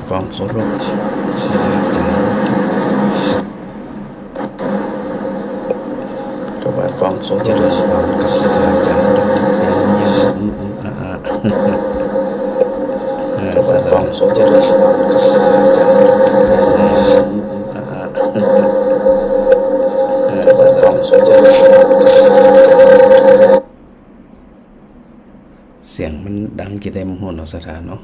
ความเคารพครูอาจารย์ถวายความเคารพเจริญพรกับศาสตราจารย์โยเสียงมันยังอาถวายความเคารพเจริญพรกับศาสตราจารย์โยเสียงมันยังถวายความเคารพเจริญพรกับศาสตราจารย์เสียงมันดังกี่ได้มโหเนาะสถานเนาะ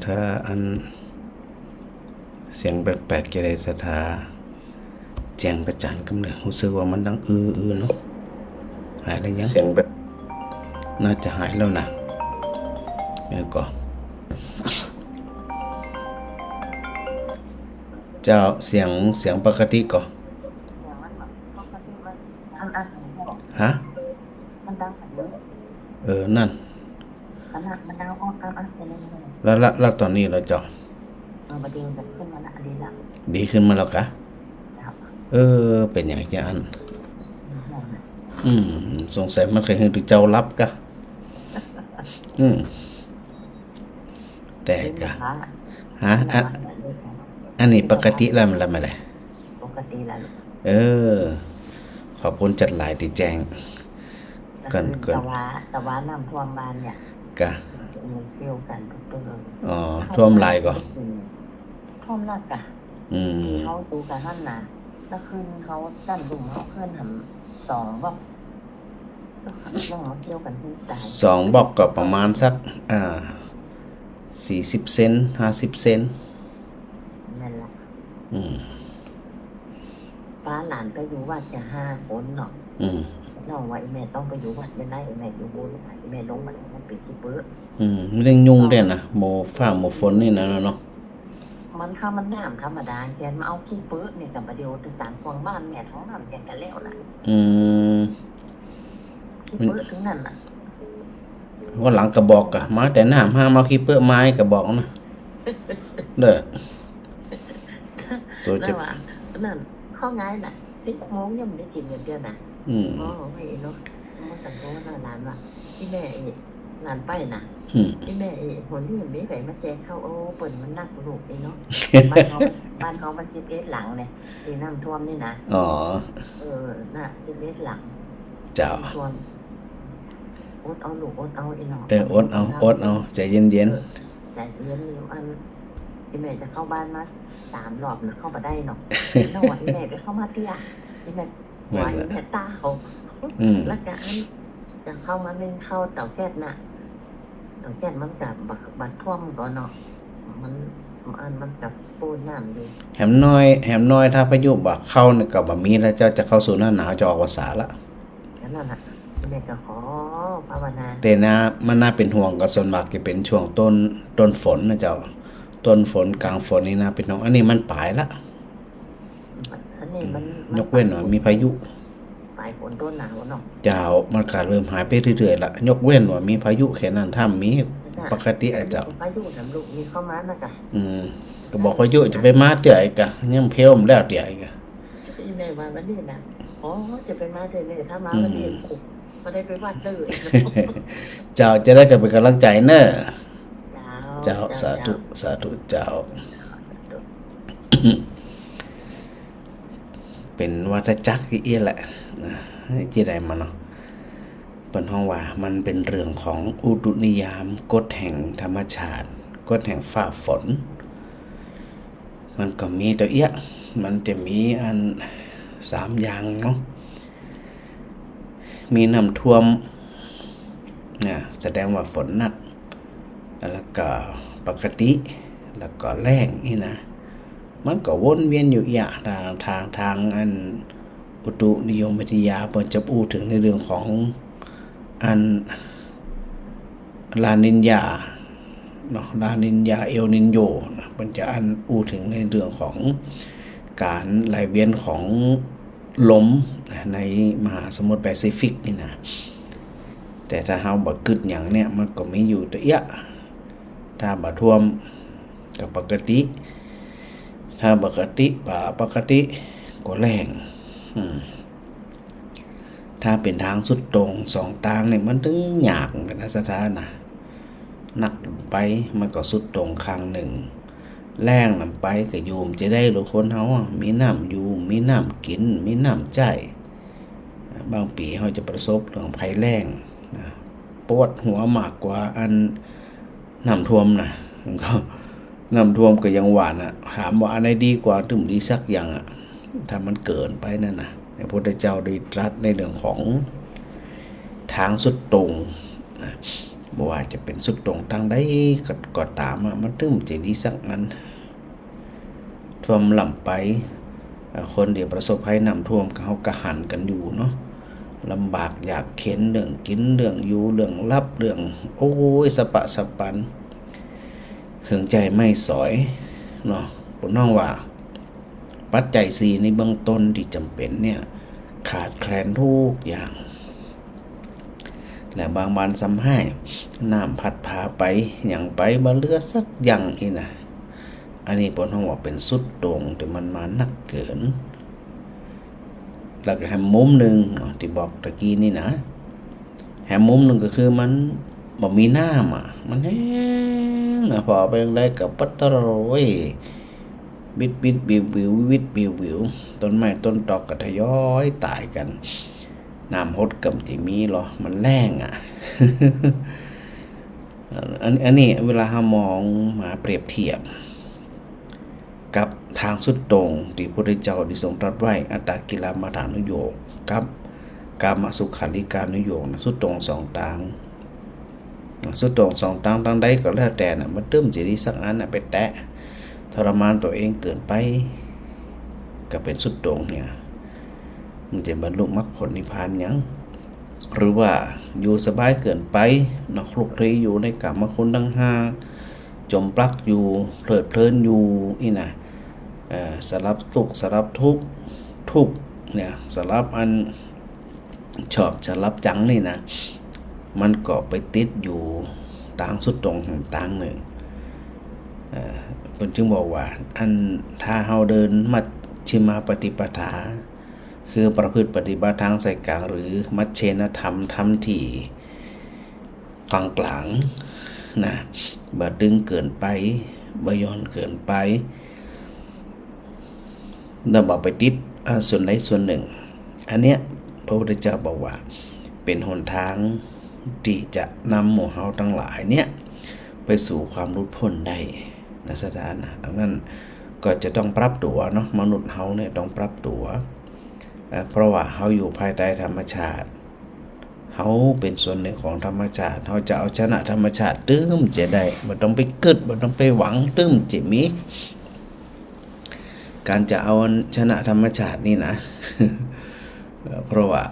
ถ้าอันเสียงแปลกๆกี่ได้สถาแจ้งประจานกำเนิดรู้สึกว่ามันดังเนาะหายแล้วยังเสียงแบบน่าจะหายแล้วนะก่อนเจ้าเสียงปกติก่อนฮะมันดังนั่นมันดังอ้อนแล้วตอนนี้เราเจ้าประเดี๋ยวจะขึ้นมาละดีขึ้นมาแล้วกะเป็นอย่างนี้อันสงสัยมันเคยเห็นเจ้ารับกะแต่กะฮะอันนี้ปกติแล้วมันอะไรปกติแล้วขอบคุณจัดหลายที่แจ้งก่อนแต่ว่าน้ำท่วมบ้านเนี่ยกะมีเกี่ยวกันทุกตัวท่วมลายก่อนท่วมหนักกะเขาดูกันท่านนะแล้วคืนเขาตั้งดุ่มเขาเคลื่อนทำ2 บอกต้องมาเกี่ยวกันที่ตาย2 บอกก็ประมาณสัก40 เซน50 เซนนั่นแหละป้าหลานไปอยู่วัดจะ5 คนเนาะน้องว่าแม่ต้องไปอยู่วัดไม่ได้แม่อยู่บนแม่ลงมาแล้วมันเป็นขี้เปื้อเรื่องยุ่งได้นะโมฟ้าโมฝนนี่นะเนาะมันถ้ามันน้ำธรรมดาแกมาเอาขี้เปื้อเนี่ยกับประเดี๋ยวต่างควงบ้านแม่ท้องน้ำแกกันแล้วล่ะขี้เปื้อถึงนั่นน่ะว่าหลังกระบอกกะมาแต่น้ำห้ามเอาขี้เปื้อไม้กระบอกนะเด้อตัวจะนั่นข้อง่ายน่ะ10 โมงยังไม่ได้กินเดือนน่ะไม่เนาะมาสั่งเขาว่าหลานว่าที่แม่หลานไปน่ะที่แม่คนที่มันไม่ไปมาแจกเข้าเปิ่นมันนักลูกเนาะบ้านเขามัน11 หลังเลยที่น้ำท่วมนี่นะน่ะ11 หลังเจ้าท่วมอดเอาลูกอดเอาเนาะอดเอาใจเย็นใจเย็นอยู่อันที่แม่จะเข้าบ้านมา3 รอบนะเข้ามาได้เนาะน้องว่าที่แม่ไปเข้ามาเตี้ยที่แม่ไหวแม่ตาเขาแล้วก็จะเข้ามาเล่นเข้าเต่าแก๊สน่ะเต่าแก๊สมันกับบัดท่วมก่อนเนาะมันกับปูนน้ำดีแหมน้อยถ้าพายุบ่เข้าเนี่ยก็บ่มีแล้วเจ้าจะเข้าสู่หน้าหนาวจะออกพรรษาละนั่นน่ะแม่ก็ขอภาวนาแต่นะมันน่าเป็นห่วงกับส่วนมากจะเป็นช่วงต้นฝนนะเจ้าต้นฝนกลางฝนนี่นะเป็นน้องอันนี้มันปลายละอันนี้มันยกเว้นว่ามีพายุปลายฝนต้นหนาวเนาะเจ้ามันก็เริ่มหายไปเรื่อยๆละยกเว้นว่ามีพายุแค่นั้นถ้ามีปกติเจ้าพายุน้ำลูกมีเข้ามานะกะก็บอกพายุจะไปมาเตื้อยกะยังเพลมแล้วเตื้อยกะในวันนี้นะจะไปมาเตื้อยถ้ามาวันนี้ก็ได้ไปวัดเลยเจ้าจะได้กับเป็นกำลังใจเนอะเจ้าสาธุเจ้าเป็นวัฏจักรที่เอี้ยแหละที่ใดมาเนาะเป็นห้องว่ามันเป็นเรื่องของอุตุนิยามกฎแห่งธรรมชาติกฎแห่งฟ้าฝนมันก็มีตัวเอี้ยมันจะมีอัน3 อย่างเนาะมีน้ำท่วมเนี่ยแสดงว่าฝนหนักแล้วก็ปกติแล้วก็แรงนี่นะมันก็วนเวียนอยู่ทางอันอุตุนิยมวิทยาเปิดจะพูดถึงในเรื่องของอันลานิญญาเนาะลานิญญาเอลนินโยมันจะอันพูดถึงในเรื่องของการไหลเวียนของลมในมหาสมุทรแปซิฟิกนี่นะแต่ถ้าเฮาบ่กึดอย่างเนี้ยมันก็มีอยู่ตัวเอี้ยถ้าบ่ท่วมก็ปกติถ้าปกติก็แรง ถ้าเป็นทางสุดตรงสองทางเนี่ยมันถึงยากกันนะสถานนะหนักไปมันก็สุดตรงข้างหนึ่งแรงนำไปก็ยูมจะได้หรือคนเฮามีน้ำยูมมีน้ำกินมีน้ำใจบางปีเขาจะประสบเรื่องภัยแล้งนะปวดหัวมากกว่าอันน้ำท่วมนะก็น้ำท่วมก็ยังหวานอ่ะถามว่าอันไหนดีกว่าถึงดีสักอย่างอ่ะถ้ามันเกินไปนั่นนะพระพุทธเจ้าได้ตรัสในเรื่องของทางสุดตรงนะบ่ว่าจะเป็นสุดตรงทางใดก็ตามมันถึงจะดีสักนั้นท่วมลำไปคนเดียวประสบภัยน้ำท่วมเขาก็หันกันอยู่เนาะลำบากอยากเข็นเรื่องกินเรื่องอยู่เรื่องรับเรื่องโอ้ยสปะสปันหึงใจไม่สอยเนาะผมน้องว่าปัจจัย4ในเบื้องต้นที่จำเป็นเนี่ยขาดแคลนทุกอย่างและบางวันซ้ำให้น้ำพัดพาไปอย่างไปบ่เหลือสักอย่างนี่นะอันนี้ผมน้องว่าเป็นสุดตรงแต่มันมานักเกินแล้วก็แฮมมุมหนึ่งที่บอกตะกี้นี่นะแฮมมุมหนึ่งก็คือมันบ่มีน้ำมันแห้งนะพอไปได้กับปัตตะโรยบิดบิวบิววิดบิวบิวต้นไม้ต้นตอกก็ทยอยตายกันน้ำหดกำจิมีหรอมันแรงอันนี้เวลาเรามองมาเปรียบเทียบกับทางสุดตรงที่พระพุทธเจ้าได้ทรงตรัสไว้อัตตกิลมัฏฐานุโยคกับกามสุขันธิกานุโยคสุดตรงสองทางสุดตรงสองทางใดก็แล้วแต่น่ะมันเติมจิตสักอันน่ะไปแตะทรมานตัวเองเกินไปก็เป็นสุดตรงเนี่ยมันจะบรรลุมรรคผลนิพพานยังหรือว่าอยู่สบายเกินไปนอกคลุกคลีอยู่ในกามคุณทั้งห้าจมปลักอยู่เพลิดเพลินอยู่นี่นะสลับทุกสลับทุกเนี่ยสลับอันชอบสลับจังนี่นะมันก็ไปติดอยู่ต่างสุดตรงต่างหนึ่งผมจึงบอกว่าอันถ้าเราเดินมัชฌิมาปฏิปทาคือประพฤติปฏิบัติทางสายกลางหรือมัชเชนธรรมทำที่กลางกลางนะบ่ดึงเกินไปบ่ย้อนเกินไปแล้วบ่ไปติดส่วนใดส่วนหนึ่งอันเนี้ยพระพุทธเจ้าบอกว่าเป็นหนทางที่จะนำหมู่เฮาทั้งหลายเนี่ยไปสู่ความหลุดพ้นได้นะสถานะดังนั้นก็จะต้องปรับตัวเนาะมนุษย์เฮาเนี่ยต้องปรับตัวเพราะว่าเฮาอยู่ภายใต้ธรรมชาติเฮาเป็นส่วนหนึ่งของธรรมชาติเฮาจะเอาชนะธรรมชาติตึ้มจะได้บ่ต้องไปกึดบ่ต้องไปหวังตึ้มจะมีการจะเอาชนะธรรมชาตินี่นะ เพราะว่า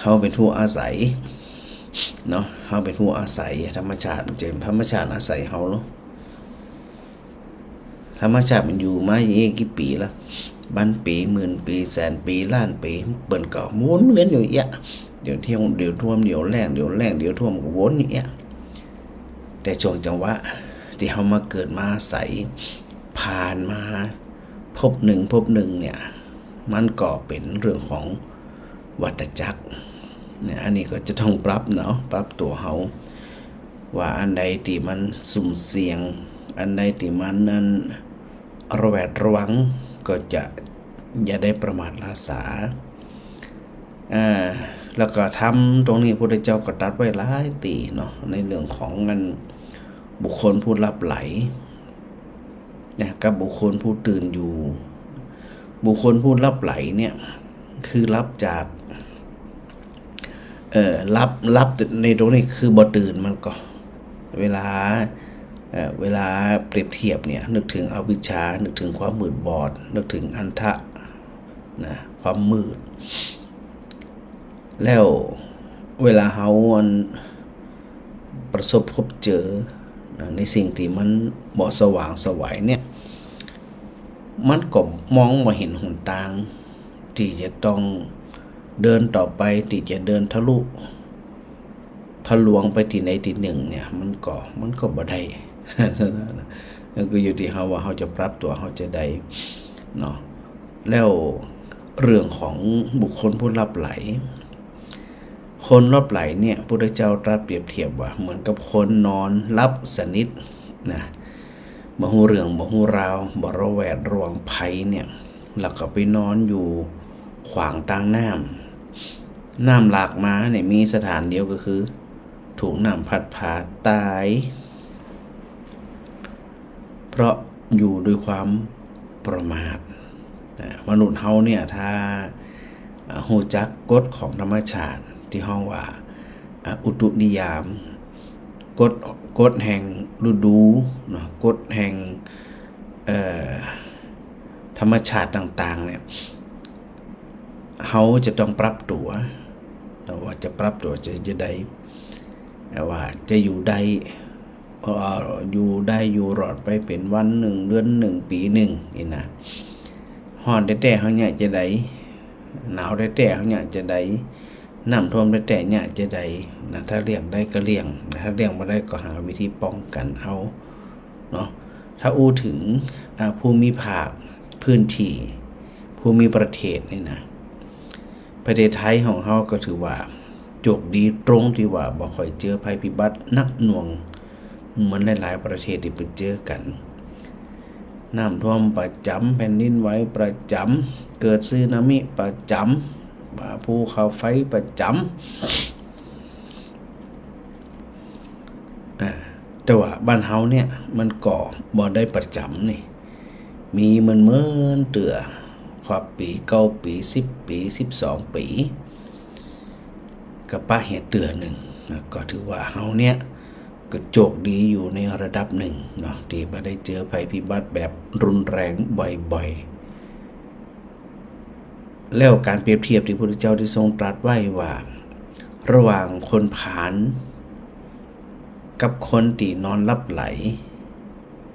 เฮาเป็นผู้อาศัยเนาะเฮาเป็นผู้อาศัยธรรมชาติมันจะธรรมชาติอาศัยเฮาเนาะธรรมชาติมันอยู่มากี่ปีแล้วพันปีหมื่นปีแสนปีล้านปีเปิ้นก็หมุนเวียนอยู่อย่างเดี๋ยวเที่ยวเดี๋ยวท่วมเดี๋ยวแล้งเดี๋ยวท่วมก็วนอย่างเงี้ยแต่ช่วงจังหวะที่เฮามาเกิดมาอาศัยผ่านมาพบหนึ่งเนี่ยมันก็เป็นเรื่องของวัฏจักรเนี่ยอันนี้ก็จะต้องปรับเนาะปรับตัวเฮาว่าอันใดที่มันสุ่มเสี่ยงอันใดที่มันนั้นระแวดระวังก็จะอย่าได้ประมาทละสาแล้วก็ทำตรงนี้พระพุทธเจ้าก็ตรัสไว้หลายตีเนาะในเรื่องของมันบุคคลผู้ลับไหลนะกับบุคคลผู้ตื่นอยู่บุคคลผู้ลับไหลเนี่ยคือรับจากรับในตรงนี้คือบ่ตื่นมันก็เวลาเปรียบเทียบเนี่ยนึกถึงอวิชชานึกถึงความมืดบอดนึกถึงอันทะนะความมืดแล้วเวลาเฮาประสบพบเจอในสิ่งที่มันบ่สว่างสวยเนี่ยมันก็มองบ่เห็นหนทางที่จะต้องเดินต่อไปที่จะเดินทะลวงไปที่ไหนที่หนึ่งเนี่ยมันก็บ่ได้ ก็อยู่ที่เฮาว่าเฮาจะปรับตัวเฮาจะได้เนาะแล้วเรื่องของบุคคลผู้ลับไหล คนรอบไหลเนี่ยพุทธเจ้าตรัสเปรียบเทียบว่าเหมือนกับคนนอนรับสนิทนะบ่ฮู้เรื่องบ่ฮู้ราวบ่ระแวดระวังภัยเนี่ยแล้วก็ไปนอนอยู่ขวางทางน้ำหลากมาเนี่ยมีสถานเดียวก็คือถูกน้ำพัดพาตายเพราะอยู่ด้วยความประมาทมนุษย์เฮาเนี่ยถ้าฮู้จักกฎของธรรมชาติที่เฮาว่าอุตุนิยามกฎแห่งฤดูเนาะกฎแห่งธรรมชาติต่างๆเนี่ยเฮาจะต้องปรับตัวแต่ว่าจะปรับตัวจะได้ว่าจะอยู่ได้อยู่รอดไปเป็นวันหนึ่งเดือนหนึ่งปีหนึ่งนี่นะฮ้อนแต่เฮาเนี่ยจะได้หนาวแต่เฮาเนี่ยจะได้น้ำท่วมแต่เนี่ยจะได้นะถ้าเลี่ยงได้ก็เลี่ยงถ้าเลี่ยงบ่ได้ก็หาวิธีป้องกันเอาเนาะถ้าอู้ถึงภูมิภาคพื้นที่ภูมิประเทศนี่นะประเทศไทยของเฮาก็ถือว่าโชคดีตรงที่ว่าบ่ค่อยเจอภัยพิบัติหนักหน่วงเหมือนหลายๆประเทศที่ไปเจอกันน้ำท่วมประจำแผ่นดินไหวประจำเกิดสึนามิประจำภูเขาไฟประจำแต่ว่าบ้านเฮาเนี่ยมันก่อบ่ได้ประจำนี่มีเหมือนเตือความปี9ปี10ปี12ปีกับป้าเหตุเตือหนึ่งนะก็ถือว่าเฮาเนี่ยก็โชคดีอยู่ในระดับหนึ่งเนาะที่บ่ได้เจอภัยพิบัติแบบรุนแรงบ่อยๆแล้วการเปรียบเทียบที่พระพุทธเจ้าได้ทรงตรัสไว้ว่าระหว่างคนผานกับคนที่นอนหลับไหล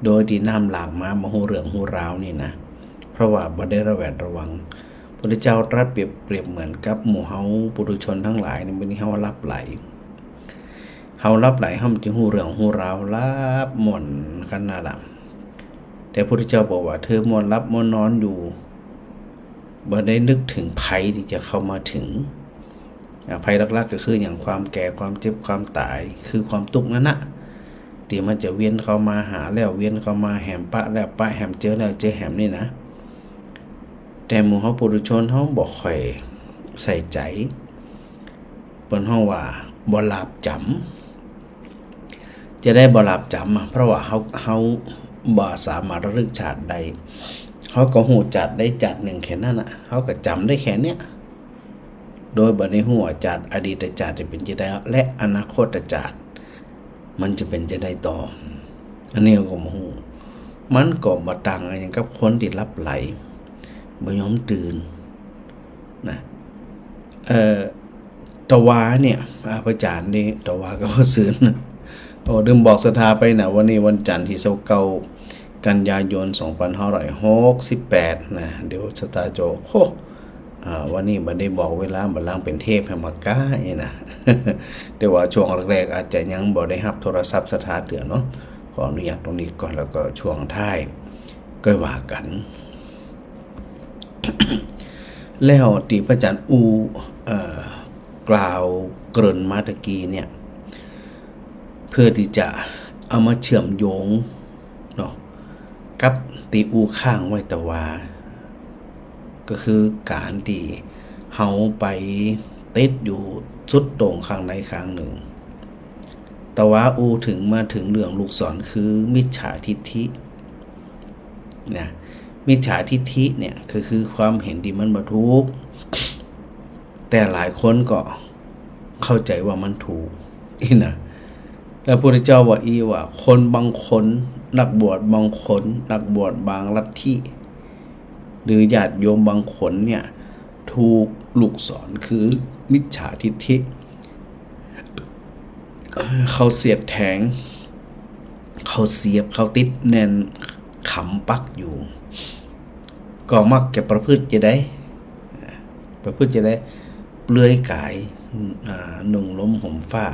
โดยที่น้ำหลากมาบ่ฮู้เรื่องฮู้ราวนี่นะเพราะว่าบ่ได้ระแวดระวังพระพุทธเจ้าตรัสเปรียบเหมือนกับหมู่เฮาปุถุชนทั้งหลายนี่มื้อนี้เฮาหลับไหลเฮาจึงฮู้เรื่องฮู้ราวหลับม่วนขนาดแต่พระพุทธเจ้าบอกว่าเธอม่วนหลับม่วนนอนอยู่บ่ได้นึกถึงภัยที่จะเข้ามาถึงภัยหลักๆก็คืออย่างความแก่ความเจ็บความตายคือความทุกข์นั่นน่ะที่มันจะเวียนเข้ามาหาแล้วเวียนเข้ามาแหมปะแล้วปะแหมเจอแล้วเจอแหมนี่นะแต่หมู่เฮาปุถุชนเฮาบ่ค่อยใส่ใจเปิ้นเฮาว่าบ่หลับจำจะได้บ่หลับจำเพราะว่าเฮาบ่สามารถระลึกชาติใดเขาก็หูจัดได้จัดหนึ่งแค่นั้นน่ะเขาก็จำได้แค่เนี้ยโดยบ่ได้ฮู้ว่าจัดอดีตจัดจะเป็นจะได้และอนาคตจัดมันจะเป็นจะได้ต่ออันนี้ก็บ่ฮู้มันก็บ่ต่างกันหยังกับคนที่หลับไหลบ่ยอมตื่นนะตะวาเนี่ยพระอาจารย์นี่ตะวาก็บ่ซื่นลืมบอกสถาไปนะวันนี้วันจันทร์ที่29กันยายน2568นะเดี๋ยวสตาร์โจวันนี้บ่ได้บอกเวลาบัดลังเป็นเทพให้มากะนี่นะ แต่ว่าช่วงแรกๆอาจจะยังบ่ได้รับโทรศัพท์สถาเตือนเนาะขออนุญาตตรงนี้ก่อนแล้วก็ช่วงท้ายก็ว่ากัน แล้วที่พระอาจารย์กล่าวเกริ่นมาตะกี้เนี่ยเพื่อที่จะเอามาเชื่อมโยงเนาะกับตีข้างไว้แต่ว่าก็คือการที่เฮาไปติดอยู่สุดตรงข้างใดข้างหนึ่งแต่ว่าถึงมาถึงเรื่องลูกศรคือมิจฉาทิฏฐินะมิจฉาทิฏฐิเนี่ยคือความเห็นที่มันบ่ถูกแต่หลายคนก็เข้าใจว่ามันถูกนะแล้วพระพุทธเจ้าว่าคนบางคนนักบวชบางคนนักบวชบางลัทธิหรือญาติโยมบางคนเนี่ยถูกลูกศรคือมิจฉาทิฏฐิเขาเสียบแทงเขาเสียบเขาติดแน่นขำปักอยู่ก็มักจะประพฤติจะได้เปลือยกายนุ่งล้มห่มฟ้า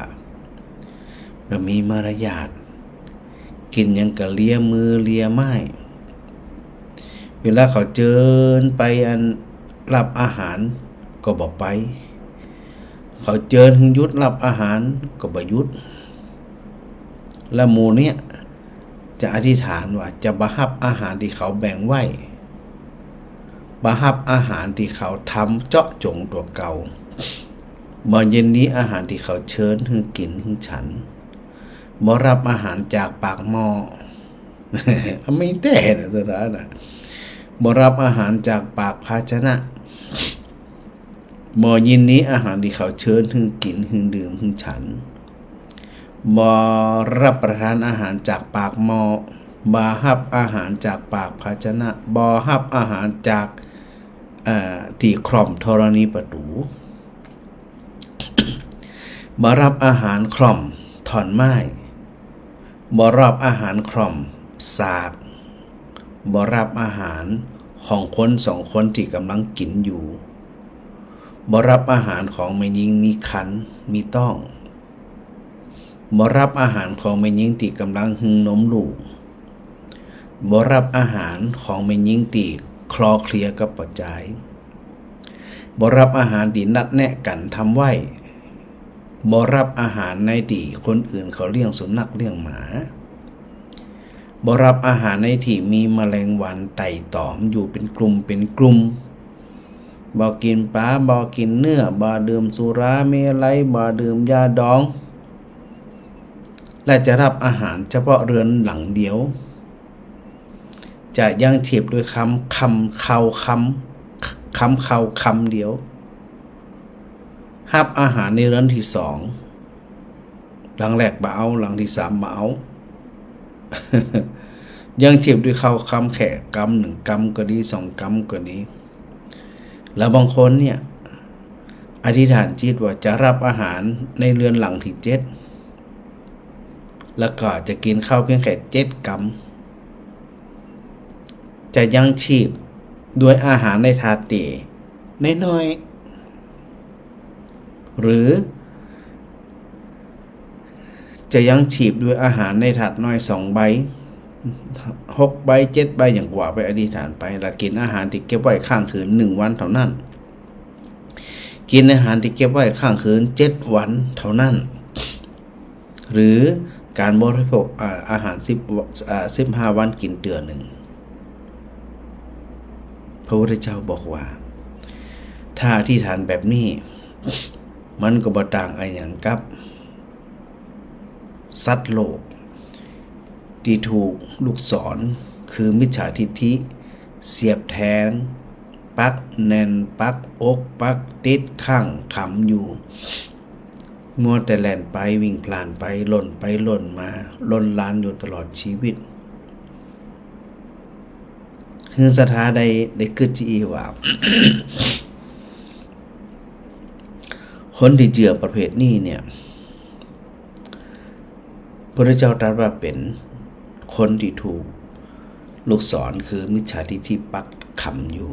แบบมีมารยาทกินยังกะเลียมือเลียไม้เวลาเขาเจิญไปรับอาหารก็บอกไป เขาเจิญหึงยุดรับอาหารก็บ่หยุดและหมู่เนี่ยจะอธิษฐานว่าจะบ่รับอาหารที่เขาแบ่งไว้บ่รับอาหารที่เขาทำเจาะจงตัวเก่าบ่เย็นนี้อาหารที่เขาเชิญหึงกินหึงฉันบ่รับอาหารจากปากหม้อ ไม่แต่นะสถานะบ่รับอาหารจากปากภาชนะบ่ยินนี้อาหารที่เขาเชิญหึงกินหึงดื่มหึงฉันบ่รับประทานอาหารจากปากหม้อบ่รับอาหารจากปากภาชนะบ่รับอาหารจากที่คร่อมธรณีประตู บ่รับอาหารคร่อมถอนไม้บ่รับอาหารคร่อมสากบ่รับอาหารของคนสองคนที่กำลังกินอยู่บ่รับอาหารของแม่หญิงมีคันมีต้องบ่รับอาหารของแม่หญิงที่กำลังหึงนมลูกบ่รับอาหารของแม่หญิงที่คลอเคลียกับปัจจัยบ่รับอาหารที่นัดแนะกันทำไว้บ่รับอาหารในที่คนอื่นเขาเลี้ยงสุนัขเลี้ยงหมาบ่รับอาหารในที่มีแมลงวันไต่ตอมอยู่เป็นกลุ่มบ่กินปลาบ่กินเนื้อบ่ดื่มสุราเมลัยบ่ดื่มยาดองและจะรับอาหารเฉพาะเรือนหลังเดียวจะยังชีพด้วยคำเดียวรับอาหารในเรือนที่สองหลังแรกบ่เอาหลังที่สามบ่เอา ยังชีพด้วยข้าวคำแขกกำ1กำก็ดี2กำก็ดีแล้วบางคนเนี่ยอธิษฐานจิตว่าจะรับอาหารในเรือนหลังที่7แล้วก็จะกินข้าวเพียงแค่7กำจะยังชีพด้วยอาหารในถาดเตี๋ยน้อยๆหรือจะยังชีพด้วยอาหารในถาดน้อย2ใบ6ใบ7ใบอย่างกว่าไปอธิษฐานไปแล้วกินอาหารที่เก็บไว้ข้างคืน1วันเท่านั้นกินอาหารที่เก็บไว้ข้างคืน7วันเท่านั้นหรือการบริโภคอาหาร15วันกินเตือนหนึ่งพระพุทธเจ้าบอกว่าถ้าอธิษฐานแบบนี้มันก็บ่ต่างอะไรอย่างกับสัตว์โลกที่ถูกลูกศรคือมิจฉาทิฏฐิเสียบแทงปักแน่นปักอกปักติดข้างขำอยู่มัวแต่แล่นไปวิ่งพล่านไปหล่นไปหล่นมาล่นลานอยู่ตลอดชีวิตคือสถาใดเกิดจีว่า คนที่เจือประเภทนี้เนี่ยพระเจ้าตรัสว่าเป็นคนที่ถูกลูกศรคือมิจฉาทิฏฐิปักขำอยู่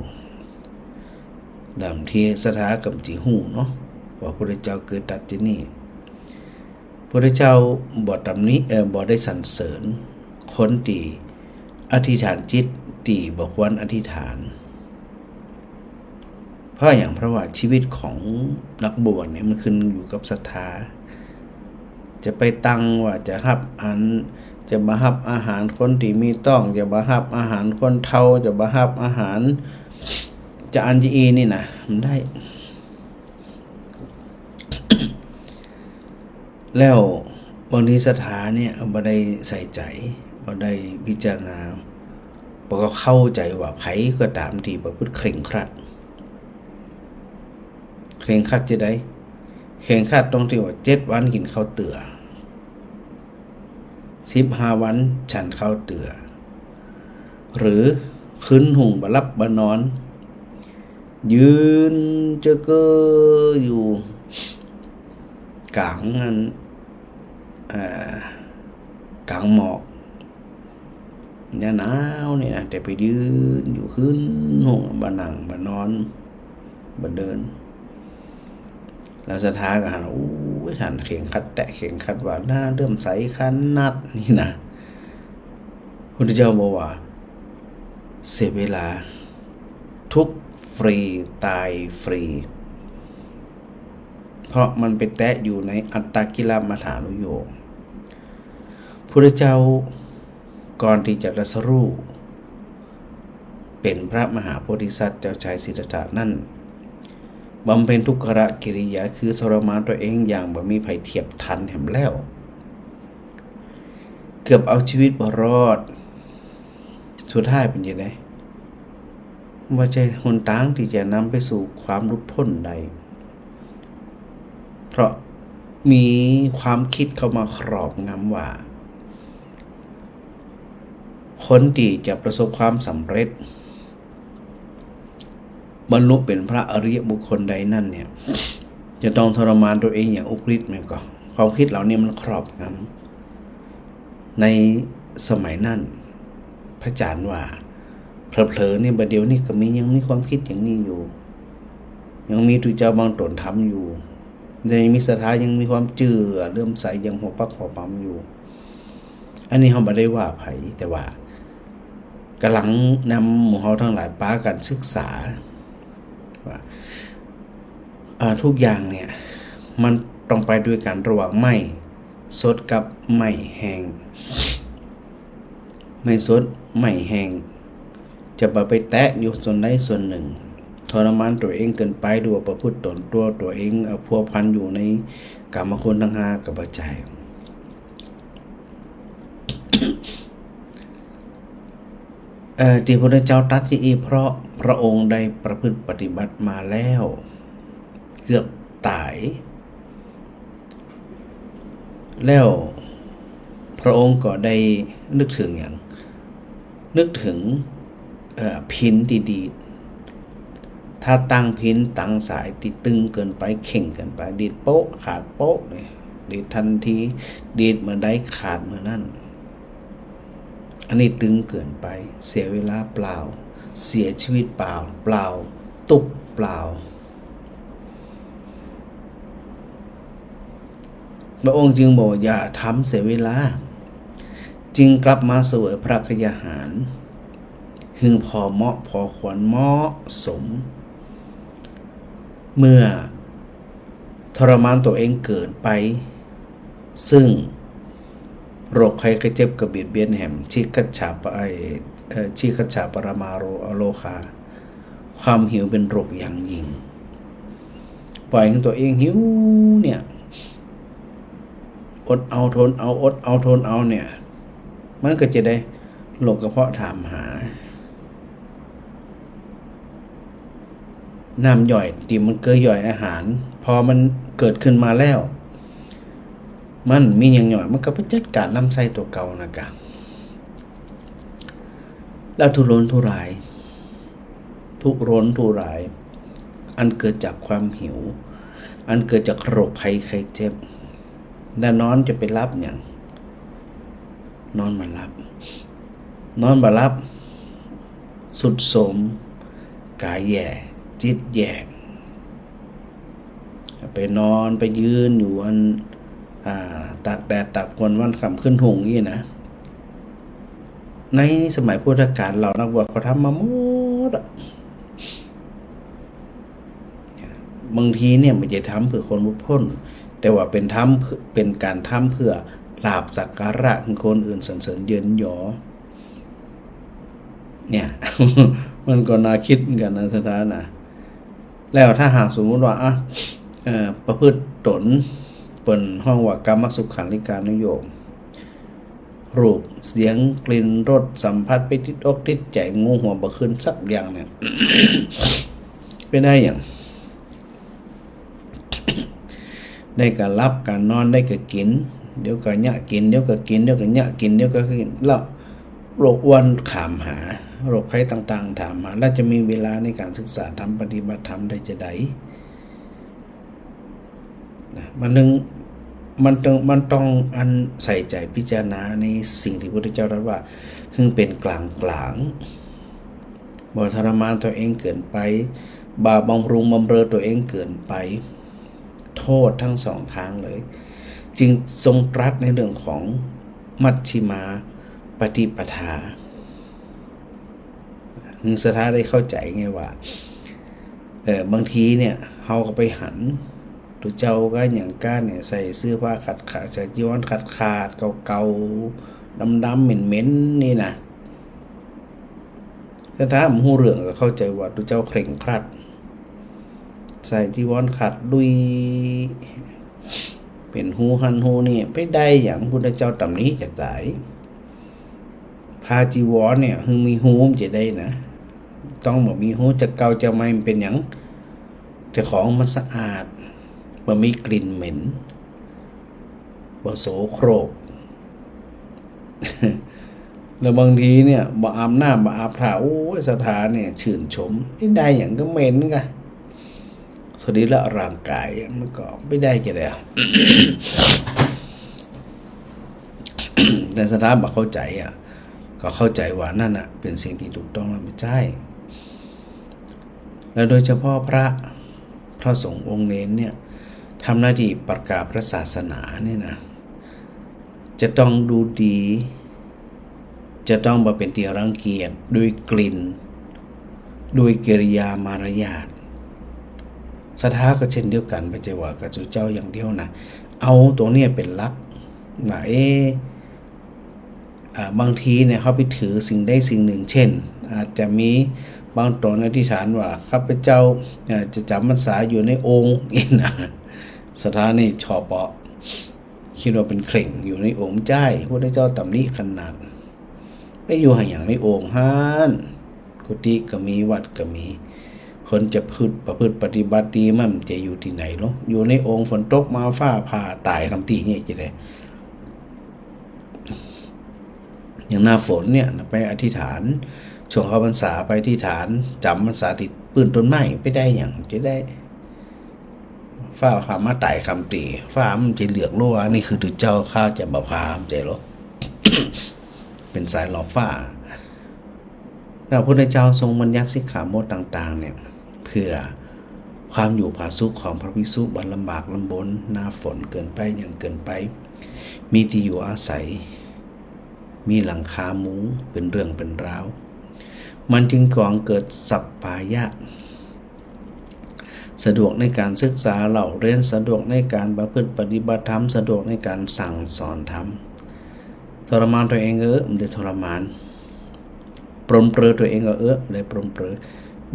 ดังที่สถากับจีหูเนาะว่าพระเจ้าเกิดตัดที่นี่พระเจ้าบ่ตำนี้บ่ได้สรรเสริญคนที่อธิษฐานจิตที่บ่ควรอธิษฐานเพราะอย่างเพราะว่าชีวิตของนักบวชเนี่ยมันขึ้นอยู่กับศรัทธาจะไปตั้งว่าจะรับจะมารับอาหารคนที่มีต้องจะมารับอาหารคนเฒ่าจะมารับอาหารจะอันจีนี่นะมันได้ แล้วบางทีศรัทธาเนี่ยบ่ได้ใส่ใจบ่ได้พิจารณาบ่ก็เข้าใจว่าไผก็ตามที่ประพฤติเคร่งครัดจะได้เคร่งครัดตรงที่ว่า7วันกินข้าวเตื่อ15วันฉันข้าวเตื่อหรือคืนหุ่งบ่หลับบ่นอนยืนเจอเกออยู่กลางกลางหมอกหนาวนี่นะแต่ไปยืนอยู่ขึ้นหุ่งบ่นั่งบ่นอนบ่เดินแล้วศรัทธาก็หันโอ้ยท่านเข่งคัดแตะเข่งคัดว่าหน้าเริ่มใสคันนัดนี่นะพุทธเจ้าบอกว่าเสียเวลาทุกฟรีตายฟรีเพ เพราะมันไปแตะอยู่ในอัตตกิลมัฏฐานุโยคพุทธเจ้าก่อนที่จะตรัสรู้เป็นพระมหาโพธิสัตว์เจ้าชายสิทธัตถะนั่นบำเพ็ญทุกขกิริยาคือทรมานตัวเองอย่างบ่มีไผเทียบทันแหมแล้วเกือบเอาชีวิตบ่รอดสุดท้ายเป็นยังไงว่าจะหนทางที่จะนำไปสู่ความหลุดพ้นใดเพราะมีความคิดเข้ามาครอบงำว่าคนที่จะประสบความสำเร็จบรรลุเป็นพระอริยบุคคลใดนั่นเนี่ยจะต้องทรมานตัวเองอย่างอุกฤษไหมก็ความคิดเหล่านี้มันครอบงำในสมัยนั้นพระอาจารย์ว่าเผลอๆเนี่ยบัดเดี๋ยวนี้ก็ยังมีความคิดอย่างนี้อยู่ยังมีตุเจ้าบางตนทำอยู่ยังมีศรัทธายังมีความเชื่อเลื่อมใสยังหัวปักหัวปั๊มอยู่อันนี้เขาไม่ได้ว่าไผแต่ว่ากำลังนำหมู่เฮาทั้งหลายป้ากันศึกษาว่าทุกอย่างเนี่ยมันต้องไปด้วยกันระหว่างไม้สดกับไม้แห้งไม้สดไม้แห้งจะไปแตะอยู่ส่วนใดส่วนหนึ่งทรมานตัวเองเกินไปดูว่าประพฤติตนตัวเองพัวพันอยู่ในกรรมคุณทั้งห้ากับปัจจัยที่พระเจ้าตรัสที่เพราะพระองค์ได้ประพฤติปฏิบัติมาแล้วเกือบตายแล้วพระองค์ก็ได้นึกถึงอย่างนึกถึงพินดีๆถ้าตั้งพินตั้งสายติดตึงเกินไปเข่งเกินไปดีดโป๊ะขาดโป๊ะเลยดีดทันทีดีดเมื่อใดขาดเมื่อนั้นอันนี้ตึงเกินไปเสียเวลาเปล่าเสียชีวิตเปล่าตุกเปล่าพระองค์จึงบอกอย่าทำเสียเวลาจึงกลับมาเสวยพระกยาหารพึงพอเหมาะพอควรเหมาะสมเมื่อทรมานตัวเองเกินไปซึ่งโรคภัยไข้เจ็บกระเบียดเบียนแห่มชิคัจฉาปรมาโรคาความหิวเป็นโรคอย่างยิ่งปล่อยให้ตัวเองหิวเนี่ยอดเอาทนเอาอดเอาทนเอาเนี่ยมันก็จะได้โรคกระเพาะถามหาน้ำย่อยที่มันเกยย่อยอาหารพอมันเกิดขึ้นมาแล้วมันมีอย่างย่อยมันก็ไปจัดการลำไส้ตัวเก่านะกะแล้วทุรนทุรายอันเกิดจากความหิวอันเกิดจากโรคภัยไข้เจ็บแล้วนอนจะไปรับอย่างนอนมารับสุดโทรมกายแย่จิตแย่ไปนอนไปยืนอยู่อันตากแดดตากฝนวันค่ำขึ้นหงนี่นะในสมัยพุทธกาลเรานักบวชเขาทำมาหมดบางทีเนี่ยไม่ใช่ทำเพื่อคนหลุดพ้นแต่ว่าเป็นการทำเพื่อลาภสักการะของคนอื่นสรรเสริญเยินหยอเนี่ย มันก็น่าคิดเหมือนกันนะสถานะแล้วถ้าหากสมมุติว่าประพฤติตนเปิ่นห้องว่ากรรมสุขันธิการนุโยมรูปเสียงกลิ่นรสสัมผัสไปติดอกติดใจงูหัวบ่ขึ้นสักอย่างเนี่ย เป็นได้อย่าง ได้การรับการนอนได้ก็กินเดี๋ยวก็ยะกินเดี๋ยวก็กินเดี๋ยวก็ยะกินเดี๋ยวก็กินแล้วโรคอ้วนถามหาโรคไข้ต่างๆถามหาแล้วจะมีเวลาในการศึกษาทำปฏิบัติธรรมได้จะไดมันต้องอันใส่ใจพิจารณาในสิ่งที่พระพุทธเจ้าตรัสว่าพึงเป็นกลางบ่ทรมานตัวเองเกินไปบาบำรุงบำเรอตัวเองเกินไปโทษทั้งสองทางเลยจึงทรงตรัสในเรื่องของมัชฌิมาปฏิปทาสถาได้เข้าใจไงว่าบางทีเนี่ยเฮาก็ไปหัน ตัวเจ้าก็อย่างก้าเนี่ยใส่เสื้อผ้าขาดใส่จีวรขาดเก่าๆดำๆเหม็นๆนี่นะถ้าผมหูเรื่องก็เข้าใจว่าตัวเจ้าเคร่งครัดใส่จีวรขาดดุยเป็นหูหันหูนี่ไปได้อย่างพุทธเจ้าตำนี้จะตายพาจีวรเนี่ยคือมีหูจะได้นะต้องบอกมีหูจะเกาจะไม่เป็นอย่างแต่ของมันสะอาดบ่มีกลิ่นเหม็นบ่โสโครก แล้วบางทีเนี่ยบ่อาบน้ำบ่อาบผ้าโอ้ยสถานเนี่ยชื่นชมไม่ได้อย่างก็เหม็นไงสรีระร่างกายมันก็ไม่ได้จะได้ แต่สถานบ่เข้าใจก็เข้าใจว่านั่นเป็นสิ่งที่ถูกต้องแล้วไม่ใช่แล้วโดยเฉพาะพระสงฆ์องค์เน้นเนี่ยทำหน้าที่ประกาศพระศาสนาเนี่ยนะจะต้องดูดีจะต้องมาเป็นที่รังเกียจด้วยกลิ่นด้วยกิริยามารยาทสถาก็เช่นเดียวกันไม่ใช่ว่ากับเจ้าอย่างเดียวนะเอาตัวนี้เป็นหลักว่าบางทีเนี่ยเขาไปถือสิ่งใดสิ่งหนึ่งเช่นอาจจะมีบางตนอธิษฐานว่าข้าพเจ้าจะจำพรรษาอยู่ในองค์อีกนะสถานี่ชอปะคิดว่าเป็นเคร่งอยู่ในองค์ใจพระเจ้าตำหนิขนาดไปอยู่ห่างอย่างในองค์ฮันกุฏิก็มีวัดก็มีคนจะประพฤติปฏิบัติดีมันจะอยู่ที่ไหนเนาะอยู่ในองค์ฝนตกมาฟ้าผ่าตายคำตีเนี่ยจะได้อย่างหน้าฝนเนี่ยไปอธิษฐานช่วงเข้าพรรษาไปอธิษฐานจำพรรษาติดปืนต้นไม้ไปได้อย่างจะได้ฟ้าผ่ามาตายคำตีฟ้ามันจะเหลือกรั่วนี่คือถึงเจ้าข้าจะบาพามใจหรอ เป็นสายหล่อฟ้าพระพุทธเจ้าทรงบัญญัติสิกขาบทต่างๆเนี่ยเพื่อความอยู่ผาสุกของพระภิกษุบรรลำบากลำบนหน้าฝนเกินไปอย่างเกินไปมีที่อยู่อาศัยมีหลังคามุ้งเป็นเรื่องเป็นราวมันจึงก่อเกิดสัปปายะสะดวกในการศึกษาเล่าเรียนสะดวกในการประพฤติปฏิบัติธรรมสะดวกในการสั่งสอนธรรมทรมานตัวเองมันจะทรมานปรนเปรอตัวเองเลยปรนเปรอ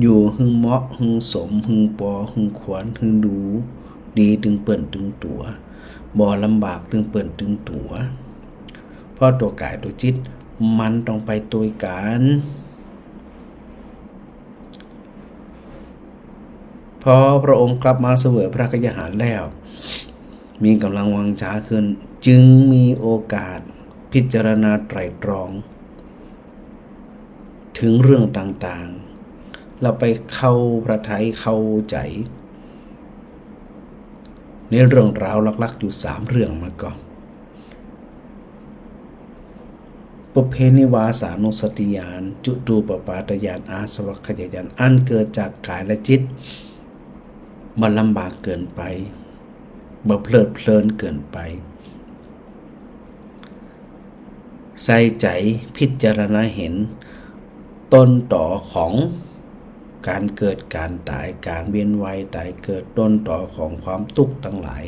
อยู่หึงเหมาะหึงสมหึงปอหึงขวัญหึงดูดีตึงเปิ่นตึงตัวบ่ลำบากตึงเปิ่นตึงตัวเพราะตัวกายตัวจิตมันต้องไปตัวกันพอพระองค์กลับมาเสวยพระกยาหารแล้วมีกำลังวังชาขึ้นจึงมีโอกาสพิจารณาไตร่ตรองถึงเรื่องต่างๆเราไปเข้าพระทัยเข้าใจในเรื่องราวลักๆอยู่3เรื่องมาก่อนปุเพนิวาสานุสติญาณจุตูปปาตญาณอาสวัคคยญาณอันเกิดจากกายและจิตมันลำบากเกินไปบ่เพลิดเพลินเกินไปใส่ใจพิจารณาเห็นต้นต่อของการเกิดการตายการเวียนว่ายตายเกิดต้นต่อของความทุกข์ทั้งหลาย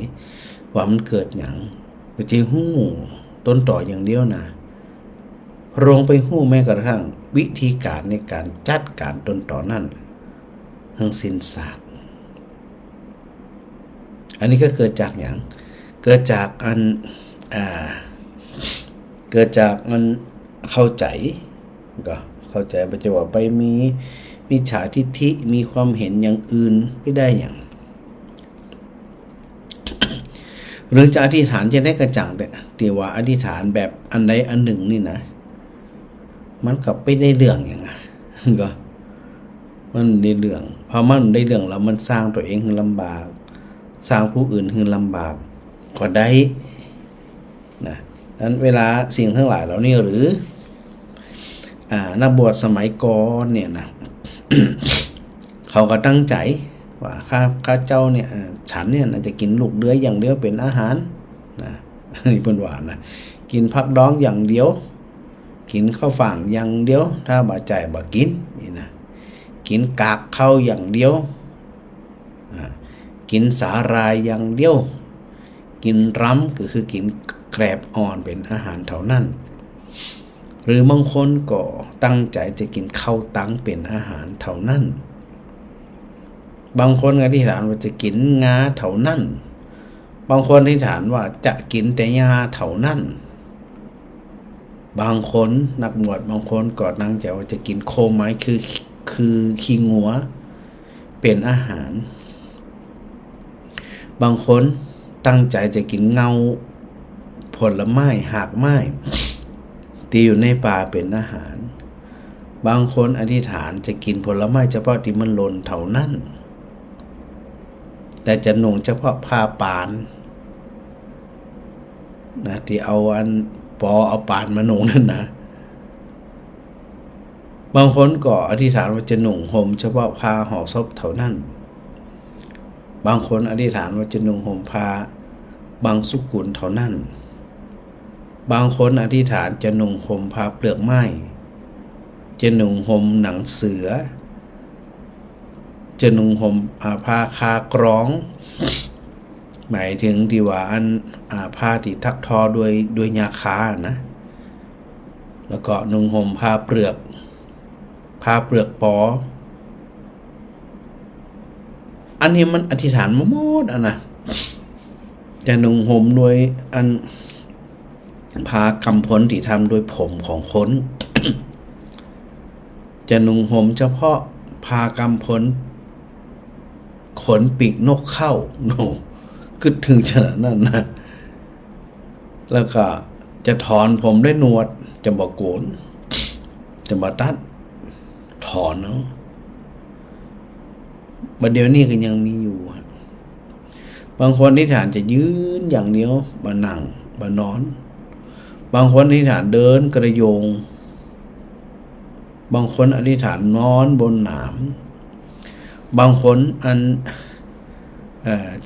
ว่ามันเกิดอย่างก็จะหู้ต้นต่ออย่างเดียวนะลงไปหู้แม้กระทั่งวิธีการในการจัดการต้นต่อนั้นทั้งสิ้นซากอันนี้ก็เกิดจากอย่างเกิดจากเกิดจากมันเข้าใจก็เข้าใจไปจะว่าไปมีมิจฉาทิฏฐิมีความเห็นอย่างอื่นไม่ได้อย่าง หรือจะอธิษฐานจะได้กระจ่างแต่ว่าอธิษฐานแบบอันใดอันหนึ่งนี่นะมันกลับไปได้เรื่องอย่างก็มันได้เรื่องพอมันได้เรื่องแล้วมันสร้างตัวเองให้ลำบากสร้างผู้อื่นให้ลำบากก็ได้นะนั้นเวลาสิ่งทั้งหลายเหล่านี้หรือนักบวชสมัยก่อนเนี่ยนะ เขาก็ตั้งใจว่าข้าเจ้าเนี่ยฉันเนี่ยจะกินลูกเดือยอย่างเดียวเป็นอาหารนะนี่เป็นว่านะกินผักดองอย่างเดียวกินข้าวฟ่างอย่างเดียวถ้าบ่ใจบ่กินนี่นะกินกากข้าวอย่างเดียว กินสาหร่ายอย่างเดียวกินรำก็คือกินแกลบอ่อนเป็นอาหารเท่านั้นหรือบางคนก็ตั้งใจจะกินข้าวตังเป็นอาหารเท่านั้นบางคนอธิษฐานว่าจะกินงาเท่านั้นบางคนอธิษฐานว่าจะกินแต่ยาเท่านั้นบางคนนักบวชบางคนก็ตั้งใจว่าจะกินโคไม้คือขี้งัวเป็นอาหารบางคนตั้งใจจะกินเงาผลไม้หากไม้ที่อยู่ในป่าเป็นอาหารบางคนอธิษฐานจะกินผลไม้เฉพาะที่มันหล่นเท่านั้นแต่จะนุ่งเฉพาะผ้าปานนะที่เอาเอาปานมานุ่งนั่นนะบางคนก็อธิษฐานว่าจะนุ่งห่มเฉพาะผ้าห่อศพเท่านั้นบางคนอธิษฐานว่าจะนุ่งห่มผ้าบางสุกุลเท่านั้นบางคนอธิษฐานจะนุ่งห่มผ้าเปลือกไม้จะนุ่งห่มหนังเสือจะนุ่งห่มผ้าคากร้องหมายถึงที่ว่าผ้าที่ทักทอด้วยยาคานะแล้วก็นุ่งห่มผ้าเปลือกปออันนี้มันอธิษฐานมาหมดนะจะนุ่งห่มด้วยผ้ากำพลที่ทำโดยผมของคน จะนุ่งห่มเฉพาะผ้ากำพลขนปีกนกเข้าคือถึงขนาดนั้นนะแล้วก็จะถอนผมด้วยหนวดจะบอกโกนจะมาตัดถอนเนาะบัดเดี๋ยวนี้ก็ยังมีอยู่บางคนที่ฐานจะยืนอย่างเดียวมานั่งมานอนบางคนที่ฐานเดินกระโยงบางคนอธิษฐานนอนบนหนามบางคน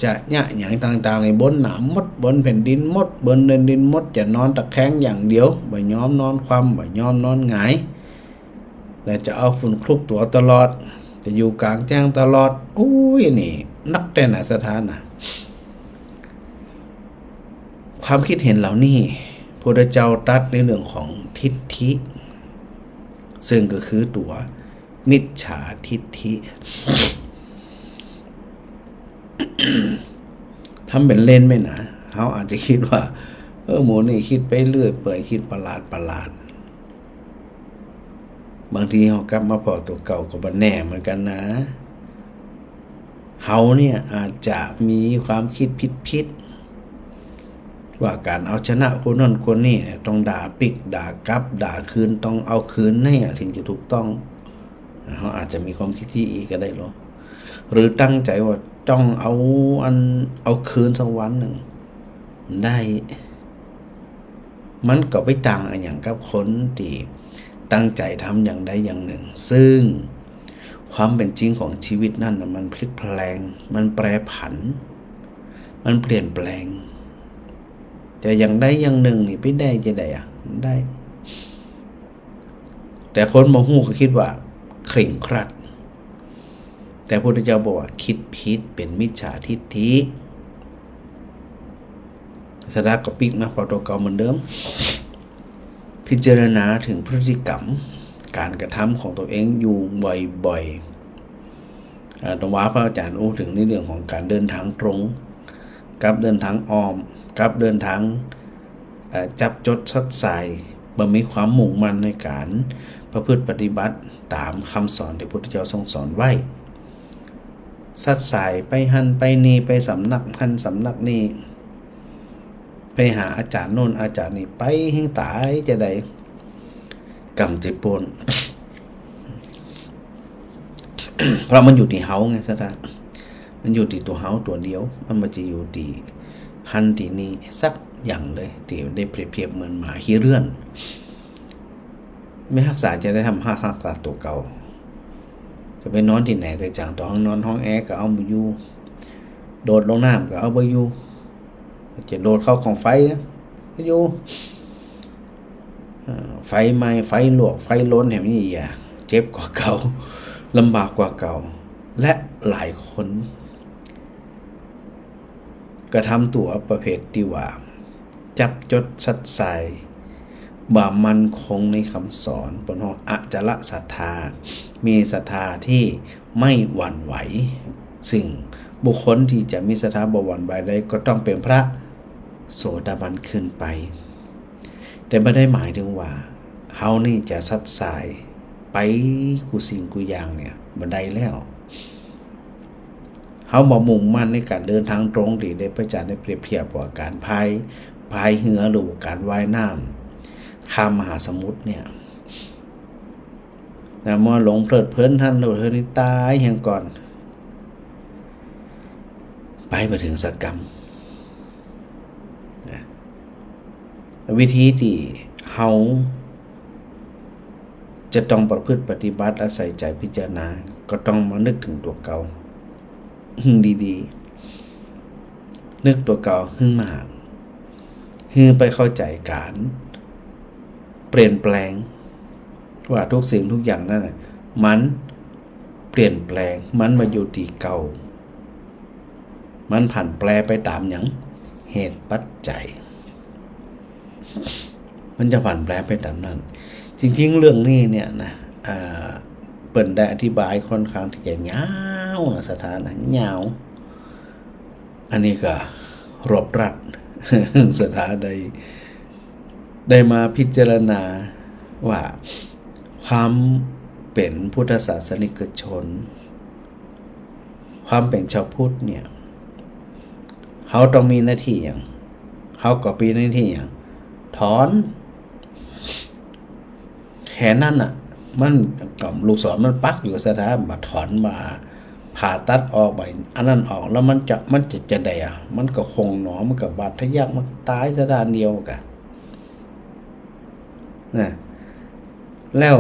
จะอย่างต่างๆในบนหนามมดบนแผ่นดินมดบนดินมดจะนอนตะแคงอย่างเดียวบ่ยอมนอนคว่ำบ่ยอมนอนหงายและจะเอาฝุ่นคลุกตัวตลอดจะอยู่กลางแจ้งตลอดอุ้ยนี่นักแต่ไหนสถานนะความคิดเห็นเหล่านี้พระพุทธเจ้าตรัสในเรื่องของทิฏฐิซึ่งก็คือตัวมิจฉาทิฏฐิ ทำเป็นเล่นไม่นะเขาอาจจะคิดว่าหมูนี่คิดไปเรื่อยเปื่อยคิดประหลาดบางทีเขากลับมาพอตัวเก่าก็บ่แน่เหมือนกันนะเขาเนี่ยอาจจะมีความคิดผิดว่าการเอาชนะคนนั้นคนนี้ต้องด่าปิกด่ากลับด่าคืนต้องเอาคืนให้ถึงจะถูกต้องเขาอาจจะมีความคิดที่อีกก็ได้หรอหรือตั้งใจว่าต้องเอาคืนสักวันหนึ่งได้มันก็ไปต่างอย่างกับคนที่ตั้งใจทำอย่างใดอย่างหนึ่งซึ่งความเป็นจริงของชีวิตนั่นมันพลิกแปลงมันแปรผันมันเปลี่ยนแปลงจะอย่างใดอย่างหนึ่งนี่ไปได้จะได้ได้แต่คนมาหู้ก็คิดว่าเคร่งครัดแต่พระพุทธเจ้าบอกว่าคิดผิดเป็นมิจฉาทิฏฐิสดาก็ปิกมาพอตัวเก่าเหมือนเดิมพิจารณาถึงพฤติกรรมการกระทำของตัวเองอยู่บ่อยๆตรงว่าพระอาจารย์อู้ถึงในเรื่องของการเดินทางตรงกับเดินทางอ้อมกับเดินทางจับจดซัดใส่บ่มีความมุ่งมั่นในการประพฤติปฏิบัติตามคำสอนที่พระพุทธเจ้าทรงสอนไว้ซัดใส่ไปหันไปนี่ไปสำนักหันสำนักนี่ไปหาอาจารย์โน่นอาจารย์นี่ไปให้ตายจะได้กำใจปน เพราะมันอยู่ที่เฮาไงซะท่ามันอยู่ที่ตัวเฮาตัวเดียวมันไม่จะอยู่ที่หันที่นี่สักอย่างเลยที่ได้เปรียบเหมือนหมาขี้เรื่อนไม่รักษาจะได้ทำรักษาตัวเก่าจะไปนอนที่ไหนก็จังต้องนอนห้องแอร์ก็เอาบ่อยู่โดดลงน้ำก็เอาบ่อยู่จะโดดเข้าของไฟก็อยู่ไฟไหม้ไฟลวกไฟล้นแบบนี้เจ็บกว่าเก่าลำบากกว่าเก่าและหลายคน กระทำตัวประเภทที่ว่าจับจดสัดใส่บ่ามันคงในคำสอนบนห้องอจละศรัทธามีศรัทธาที่ไม่หวั่นไหวซึ่งบุคคลที่จะมีศรัทธาบ่หวั่นไหวได้ก็ต้องเป็นพระโสดาบันขึ้นไปแต่ไม่ได้หมายถึงว่าเฮานี่จะสัดสายไปกูสิ่งกูอย่างเนี่ยบ่ได้แล้วเฮาบ่มุ่งมั่นในการเดินทางตรงที่ได้พระอาจารย์ได้เปรียบเทียบว่าการพายเรือหรือการว่ายน้ำข้ามมหาสมุทรเนี่ยนะเมื่อหลงเพลิดเพลินท่านเราเธอนี่ตายแห่งก่อนไปถึงสักกรรมนะวิธีที่เฮาจะต้องประพฤติปฏิบัติอาศัยใจพิจารณาก็ต้องมานึกถึงตัวเก่าดีๆนึกตัวเก่ามากไปเข้าใจการเปลี่ยนแปลงว่าทุกสิ่งทุกอย่างนั่นน่ะมันเปลี่ยนแปลงมันมาอยู่ที่เก่ามันผันแปรไปตามอย่างเหตุปัจจัยมันจะผันแปรไปตามนั้นจริงๆเรื่องนี้เนี่ยนะเปิ่นได้อธิบายค่อนข้างที่จะยาวนะสถานะยาวอันนี้ก็รวบรัดสถาได้มาพิจารณาว่าความเป็นพุทธศาสนิกชนความเป็นชาวพุทธเนี่ยเขาต้องมีหน้าที่อย่างเขาก็มีหน้าที่อย่างถอนแค่นั้นอ่ะมันกับลูกศรมันปักอยู่สถาบัดถอนมาผ่าตัดออกไปอันนั้นออกแล้วมันจะได้อ่ะมันก็คงหนอมันกับบาดทะยักมันตายสะดานเดียวกันนะแล้ว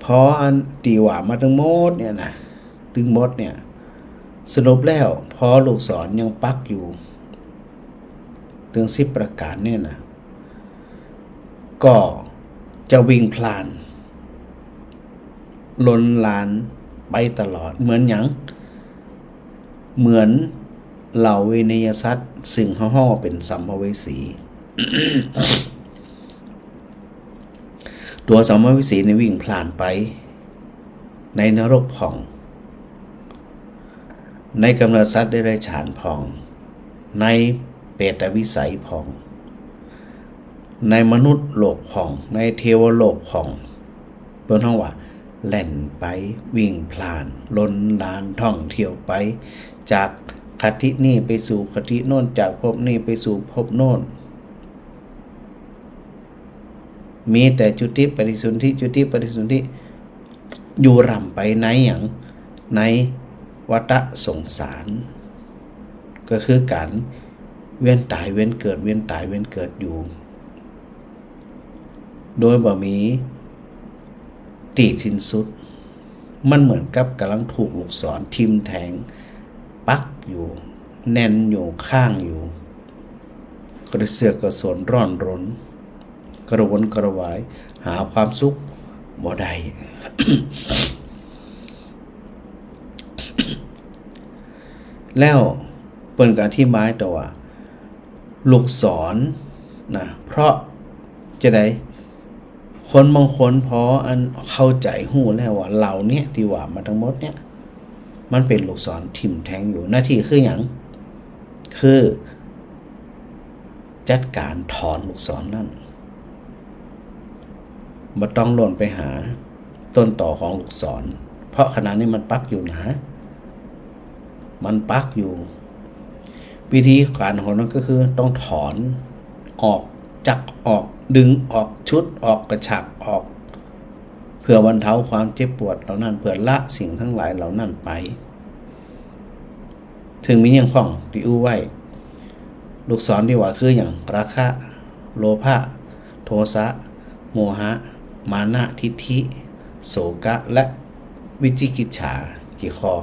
พออันตีว่ามาทั้งหมดเนี่ยนะถึงหมดเนี่ยสรุปแล้วพอลูกศรยังปักอยู่ถึง10ประการเนี่ยนะก็จะวิ่งพลานล้นลานไปตลอดเหมือนอย่างเหมือนเหล่าเวนยสัตว์ซึ่งห่อเป็นสัมภเวสี ตัวสัมภเวสีในวิ่งพลานไปในนรกผ่องในกำเนิดสัตว์ได้ไรฉานผ่องในเปรตวิสัยผ่องในมนุษย์โลกผ่องในเทวโลกผ่องเปิ้นฮ้องว่าแล่นไปวิ่งพลานล้นลานท่องเที่ยวไปจากคตินี้ไปสู่คติโน่นจากภพนี้ไปสู่ภพโน่นมีแต่จุติปฏิสนธิจุติปฏิสนธิอยู่ร่ำไปในอย่างในวัฏสงสารก็คือการเวียนตายเวียนเกิดเวียนตายเวียนเกิดอยู่โดยบ่มีตีสิ้นสุดมันเหมือนกับกำลังถูกลูกศรทิ่มแทงปักอยู่แน่นอยู่ข้างอยู่กระเสือกกระสนร้อนรนกระวนกระวายหาความสุขบ่ได้ แล้วเปิ้นก็อธิบายต่อว่าลูกศรนะเพราะจะได้คนบางคนพออันเข้าใจหู้แล้วว่าเราเนี่ยที่ว่ามาทั้งหมดเนี่ยมันเป็นลูกศรทิ่มแทงอยู่หน้าที่คืออย่างคือจัดการถอนลูกศรนั่นบ่ต้องหล่นไปหาต้นต่อของลูกศรเพราะขณะนี้มันปักอยู่นะมันปักอยู่วิธีการของนั้นก็คือต้องถอนออกจักออกดึงออกชุดออกกระชากออกเพื่อบรรเทาความเจ็บปวดเหล่านั้นเพื่อละสิ่งทั้งหลายเหล่านั้นไปถึงมีอย่างพ่องที่อู้ไว้ลูกศรที่ว่าคืออย่างราคะโลภะโทสะโมหะมานะทิฏฐิโสกะและวิจิกิจฉากี่ข้อ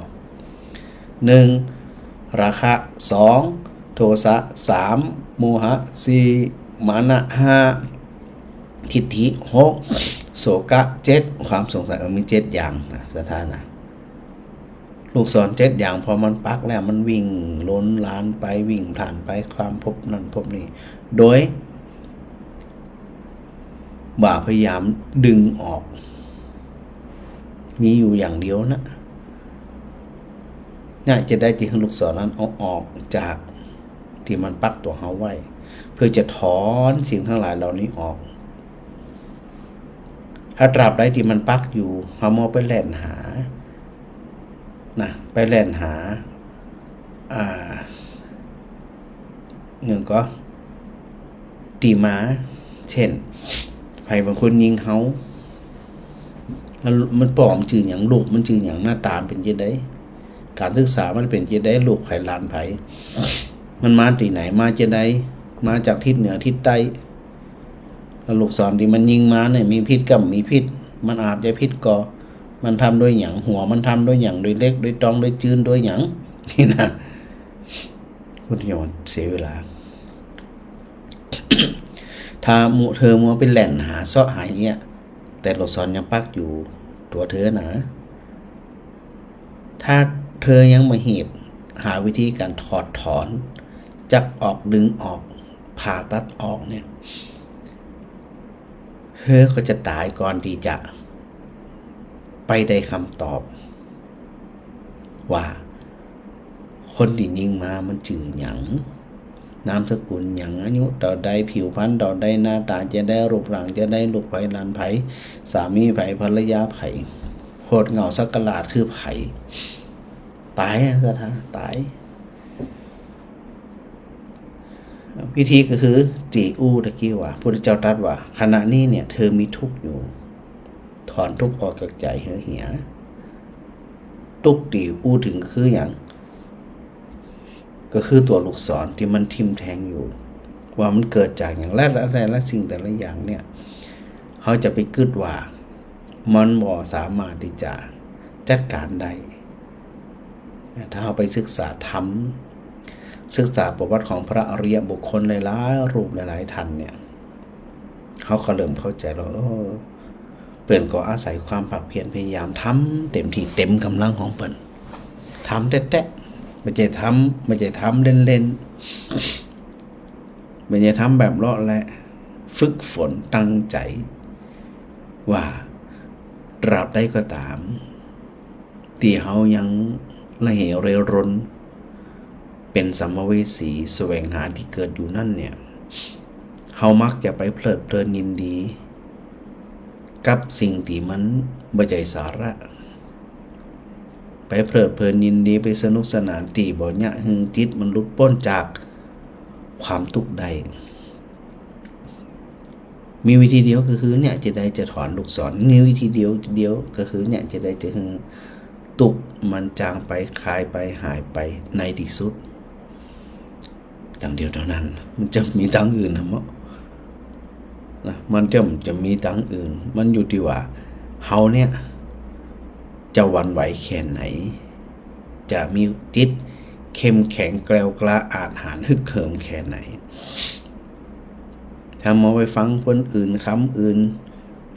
1. ราคะ 2. โทสะ 3. โมหะ 4. มานะ 5. ทิฏฐิ 6. โสกะ 7. ความสงสัยมี7อย่างนะสถานะ ลูกศร7อย่างพอมันปักแล้วมันวิ่งล้นลานไปวิ่งผ่านไปความพบนั่นพบนี่โดยบ่าพยายามดึงออกมีอยู่อย่างเดียวนะน่าจะได้จิตของลูกศรนั้นเอาออกจากที่มันปักตัวเฮาไว้เพื่อจะถอนสิ่งทั้งหลายเหล่านี้ออกถ้าตราบใดที่มันปักอยู่เฮามาไปแล่นหานะไปแล่นหาหนึ่งก็ตีม้าเช่นไผบางคนยิงเฮาแล้วมันปลอมจื่อหยังลูกมันจื่อหยังหน้าตาเป็นจังได๋การศึกษามันเป็นจังได๋ลูกไผหลานไผมันมาที่ไหนมาจังได๋มาจากทิศเหนือทิศใต้แล้วลูกศรที่มันยิงมาเนี่ยมีพิษกับมีพิษมันอาจจะพิษก็มันทำด้วยหยังหัวมันทำด้วยหยังด้วยเล็กด้วยตองด้วยจืนด้วยหยังนี่นะพุทธโยนเสียเวลา ถ้าเธอมัวเป็นแหล่นหาเสาะหาอย่างเงี้ยแต่ลูกศรยังปักอยู่ตัวเธอนะถ้าเธอยังมาหีบหาวิธีการถอดถอนจักออกดึงออกผ่าตัดออกเนี่ยเธอก็จะตายก่อนที่จะไปได้คำตอบว่าคนที่ยิงมามันจื่อหยังนามสกุลหยังอายุต่อใดผิวพรรณต่อใดหน้าตาจะได้รูปร่างจะได้ลูกไผหลานไผสามีไผภรรยาไผโคตรเหงาสักกะลาดคือไผตายสถาตายวิธีก็คือจีอู้ตะกี้ว่าพุทธเจ้าตรัสว่าขณะนี้เนี่ยเธอมีทุกข์อยู่ถอนทุกข์ออกจากใจเหี่ยทุกข์ที่อู้ถึงคืออย่างก็คือตัวลูกศรที่มันทิ่มแทงอยู่ว่ามันเกิดจากอย่างและสิ่งแต่ละอย่างเนี่ยเขาจะไปกึดว่ามันบ่สามารถที่จะจัดการได้ถ้าเราไปศึกษาธรรมศึกษาประวัติของพระอริยบุคคลหลายๆรูปหลายๆท่านเนี่ยเขาก็เริ่มเข้าใจแล้วเปิ้นก็อาศัยความภาคเพียรพยายามทำเต็มที่เต็มกำลังของเปิ้นทำแตะไม่ใช่ทำเล่นๆไม่ใช่ทำแบบเลาะและฝึกฝนตั้งใจว่าตราบใดก็ตามที่เฮายังละเหเร่ร่อนเป็นสัมภเวสีแสวงหาที่เกิดอยู่นั่นเนี่ยเฮามักจะไปเพลิดเพลินยินดีกับสิ่งที่มันบ่ใจสาระไปเพลิดเพลินยินดีไปสนุกสนานตีบ่ยะฮือจิตมันหลุดพ้นจากความทุกข์ใดมีวิธีเดียวก็คือเนี่ยจะได้จะถอนลูกศรมีวิธีเดียวก็คือเนี่ยจะได้จะฮือทุกข์มันจางไปคลายไปหายไปในที่สุดอย่างเดียวเท่านั้นมันจะมีทางอื่นนะมันจะมีทางอื่นมันอยู่ที่ว่าเฮาเนี่ยจะหวั่นไหวแค่ไหนจะมีจิตเข้มแข็งแกล้วกล้าอาจหาญฮึกเหิมแค่ไหนถ้ามาไปฟังคนอื่นคำอื่น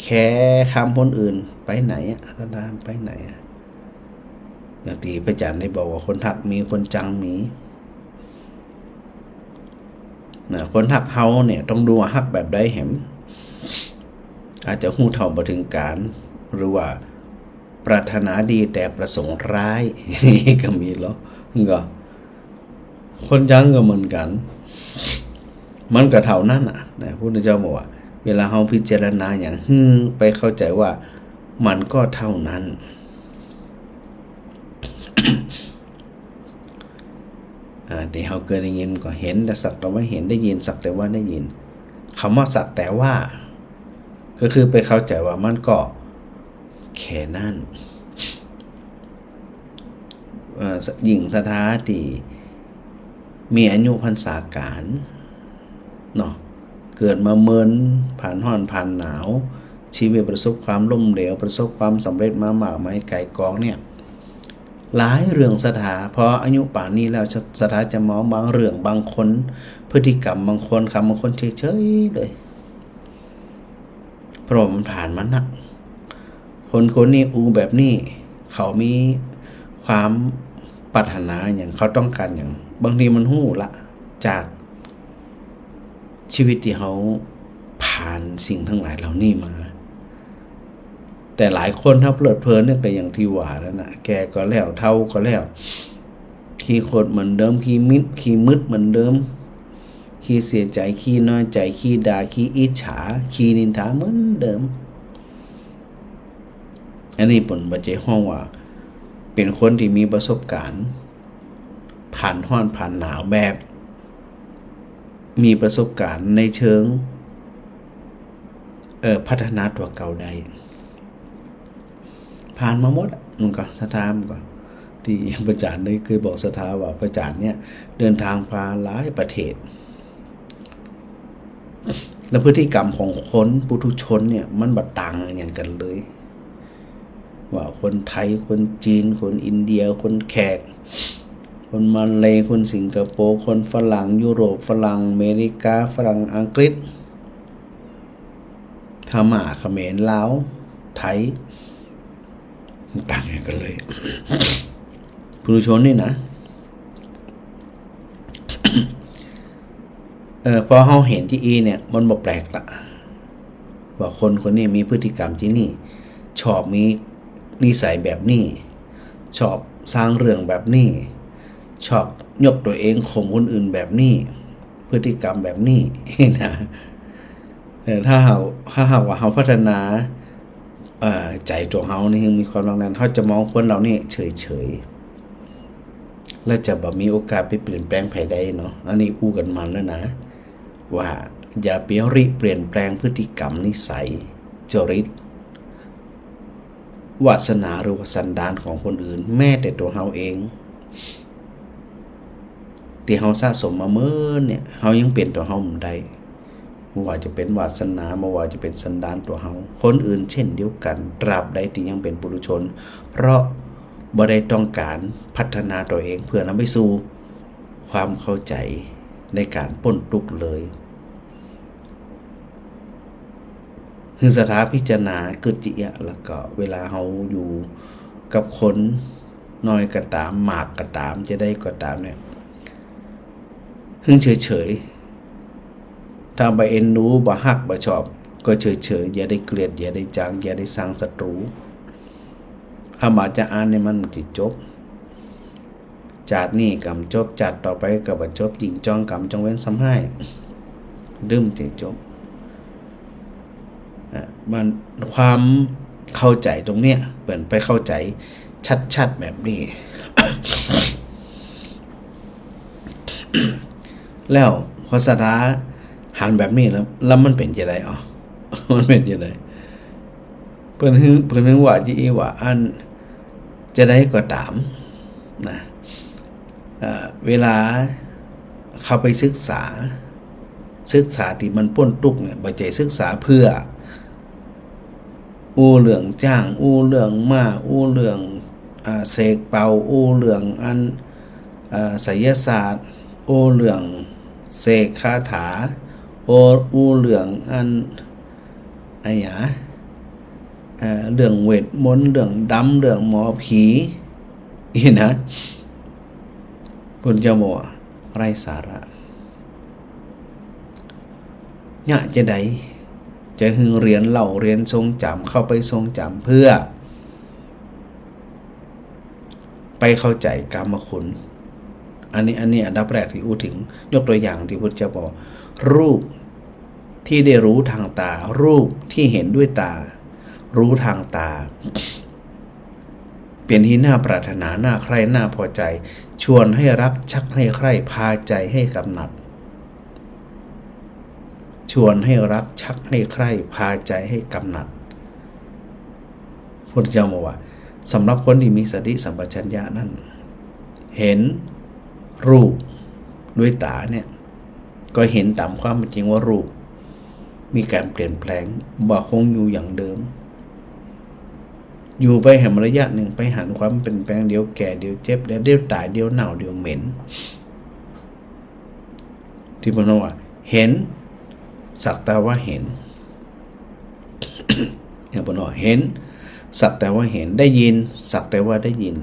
แค่คำคนอื่นไปไหนอาจารย์ไปไหนอย่างที่พระอาจารย์ได้บอกว่าคนทักมีคนจังมีนะคนทักเฮาเนี่ยต้องดูว่าฮักแบบใดแหมอาจจะหู้เท่าบ่ถึงการหรือว่าปรารถนาดีแต่ประสงค์ร้ายก็มีหรอก็คนจังก็เหมือนกันมันก็เท่านั้นนะพระพุทธเจ้าบอกว่าเวลาเฮาพิจารณาอย่างไปเข้าใจว่ามันก็เท่านั้น ที่เฮาเคยได้ยินก็เห็นแต่สักแต่ว่าเห็นได้ยินสักแต่ว่าได้ยินคำว่าสักแต่ว่าก็คือไปเข้าใจว่ามันก็แค่นั้นหญิงสถาที่มีอายุพรรษาการเนาะเกิดมาเมินผ่านร้อนผ่านหนาวชีวิตประสบความล้มเหลวประสบความสำเร็จมามากมายไกลกองเนี่ยหลายเรื่องสถาพออายุป่านนี้แล้วสถาจะมองบางเรื่องบางคนพฤติกรรมบางคนคำบางคนเฉยๆเลยเพราะมันผ่านมานักคนนี้อูแบบนี้เขามีค ความปรารถนาอย่างเขาต้องการอย่างบางทีมันหู้ละจากชีวิตที่เขาผ่านสิ่งทั้งหลายเหล่านี้มาแต่หลายคนถ้าเพลิดเพลินเนี่ยก็อย่างที่ว่าแล้วนะแกก็แล้วเท่าก็แล้วขี้โคตรเหมือนเดิมขี้มืดเหมือนเดิมขี้เสียใจขี้น้อยใจขี้ด่าขี้อิจฉาขี้นินทาเหมือนเดิมอันนี้ผลบัจเจห้องว่าเป็นคนที่มีประสบการณ์ผ่านร้อนผ่านหนาวแบบมีประสบการณ์ในเชิงพัฒนาตัวเก่าได้ผ่านมาหมดมันก็สถานก็ที่พระอาจารย์ได้เคยบอกสถาว่าพระอาจารย์เนี่ยเดินทางพาหลายประเทศและพฤติกรรมของคนปุถุชนเนี่ยมันบัดต่างอย่างกันเลยว่าคนไทยคนจีนคนอินเดียคนแขกคนมาเลย์คนสิงคโปร์คนฝรั่งยุโรปฝรั่งอเมริกาฝรั่งอังกฤษพม่าเขมรลาวไทยต่างกันเลยปุถุชนนี่นะพอเราเห็นที่เนี่ยมันบ่แปลกละว่าคนนี้มีพฤติกรรมที่นี่ชอบมีนิสัยแบบนี้ชอบสร้างเรื่องแบบนี้ชอบยกตัวเองข่มคนอื่นแบบนี้พฤติกรรมแบบนี้นะถ้าเราว่าเราพัฒนาใจตัวเรานี่มีความรักนั้นเขาจะมองคนเรานี่เฉยๆและจะบ่มีโอกาสไปเปลี่ยนแปลงภายใดเนาะอันนี้อู้กันมันแล้วนะว่าอย่าไปริเปลี่ยนแปลงพฤติกรรมนิสัยจริตวาสนาหรือว่าสันดานของคนอื่นแม้แต่ตัวเราเองที่เราสะสมมาเมื่อเนี่ยเรายังเปลี่ยนตัวเราไม่ได้ไม่ว่าจะเป็นวาสนาไม่ว่าจะเป็นสันดานตัวเราคนอื่นเช่นเดียวกันตราบใดที่ยังเป็นปุถุชนเพราะบ่ได้ต้องการพัฒนาตัวเองเพื่อนำไปสู่ความเข้าใจในการพ้นทุกข์เลยคือสถาพิจารณากึจิยะแล้วก็เวลาเราอยู่กับคนน้อยก็ตามมากก็ตามจะได้ก็ตามเนี่ยเฉยๆถ้าบ่เอ็นดูบ่ฮักบ่ชอบก็เฉยๆอย่าได้เกลียดอย่าได้จังอย่าได้สร้างศัตรูถ้ามาจะอ่านเนี่ยมันสิจบจัดนี่กรรมจบจัดต่อไปก็บ่จบจริงจ้องกรรมจงเว้นซ้ำให้ดื่มสิจบมันความเข้าใจตรงเนี้ยเปิ่นไปเข้าใจชัดๆแบบนี้ แล้วพอสถาหันแบบนี้แล้วมันเป็นจังได๋อ๋อ มันเป็นจังได๋เพิ่นนึกว่าที่ว่าอันจะได้ก็ตามนะเวลาเข้าไปศึกษาที่มันพ้นทุกข์เนี่ยบ่ใจศึกษาเพื่ออู้เรื่องจ้างอู้เรื่องมาอู้เรื่องเสกเป่าอู้เรื่องอันไสยศาสตร์อู้เรื่องเสกคาถาอู้เรื่องอันหยังเรื่องเวทมนต์เรื่องดำเรื่องหมอผีนี่นะพุทธเจ้าบอกไร้สาระเนี่ยจะได้จะหึงเรียนเล่าเรียนทรงจำเข้าไปทรงจำเพื่อไปเข้าใจกามคุณอันนี้อันดับแรกที่อู้ถึงยกตัวอย่างที่พุทธเจ้าบอกรูปที่ได้รู้ทางตารูปที่เห็นด้วยตารู้ทางตาเป็นที่น่าปรารถนาน่าใคร่น่าพอใจชวนให้รักชักให้ใคร่พาใจให้กำหนัดชวนให้รักชักให้ใคร่พาใจให้กำหนัดพุทธเจ้าบอกว่าสำหรับคนที่มีสติสัมปชัญญะนั่นเห็นรูปด้วยตาเนี่ยก็เห็นตามความเป็นจริงว่ารูปมีการเปลี่ยนแปลงบ่คงอยู่อย่างเดิมอยู่ไปแห่งระยะหนึ่งไปหันความเปลี่ยนแปลงเดี๋ยวแก่เดี๋ยวเจ็บเดี๋ยวตายเดี๋ยวเน่าเดี๋ยวเหม็นที่พระองค์ว่าเห็นสักแต่ว่าเห็น อย่างพระองค์เห็นสักแต่ว่าเห็นได้ยินสักแต่ว่าได้ยิน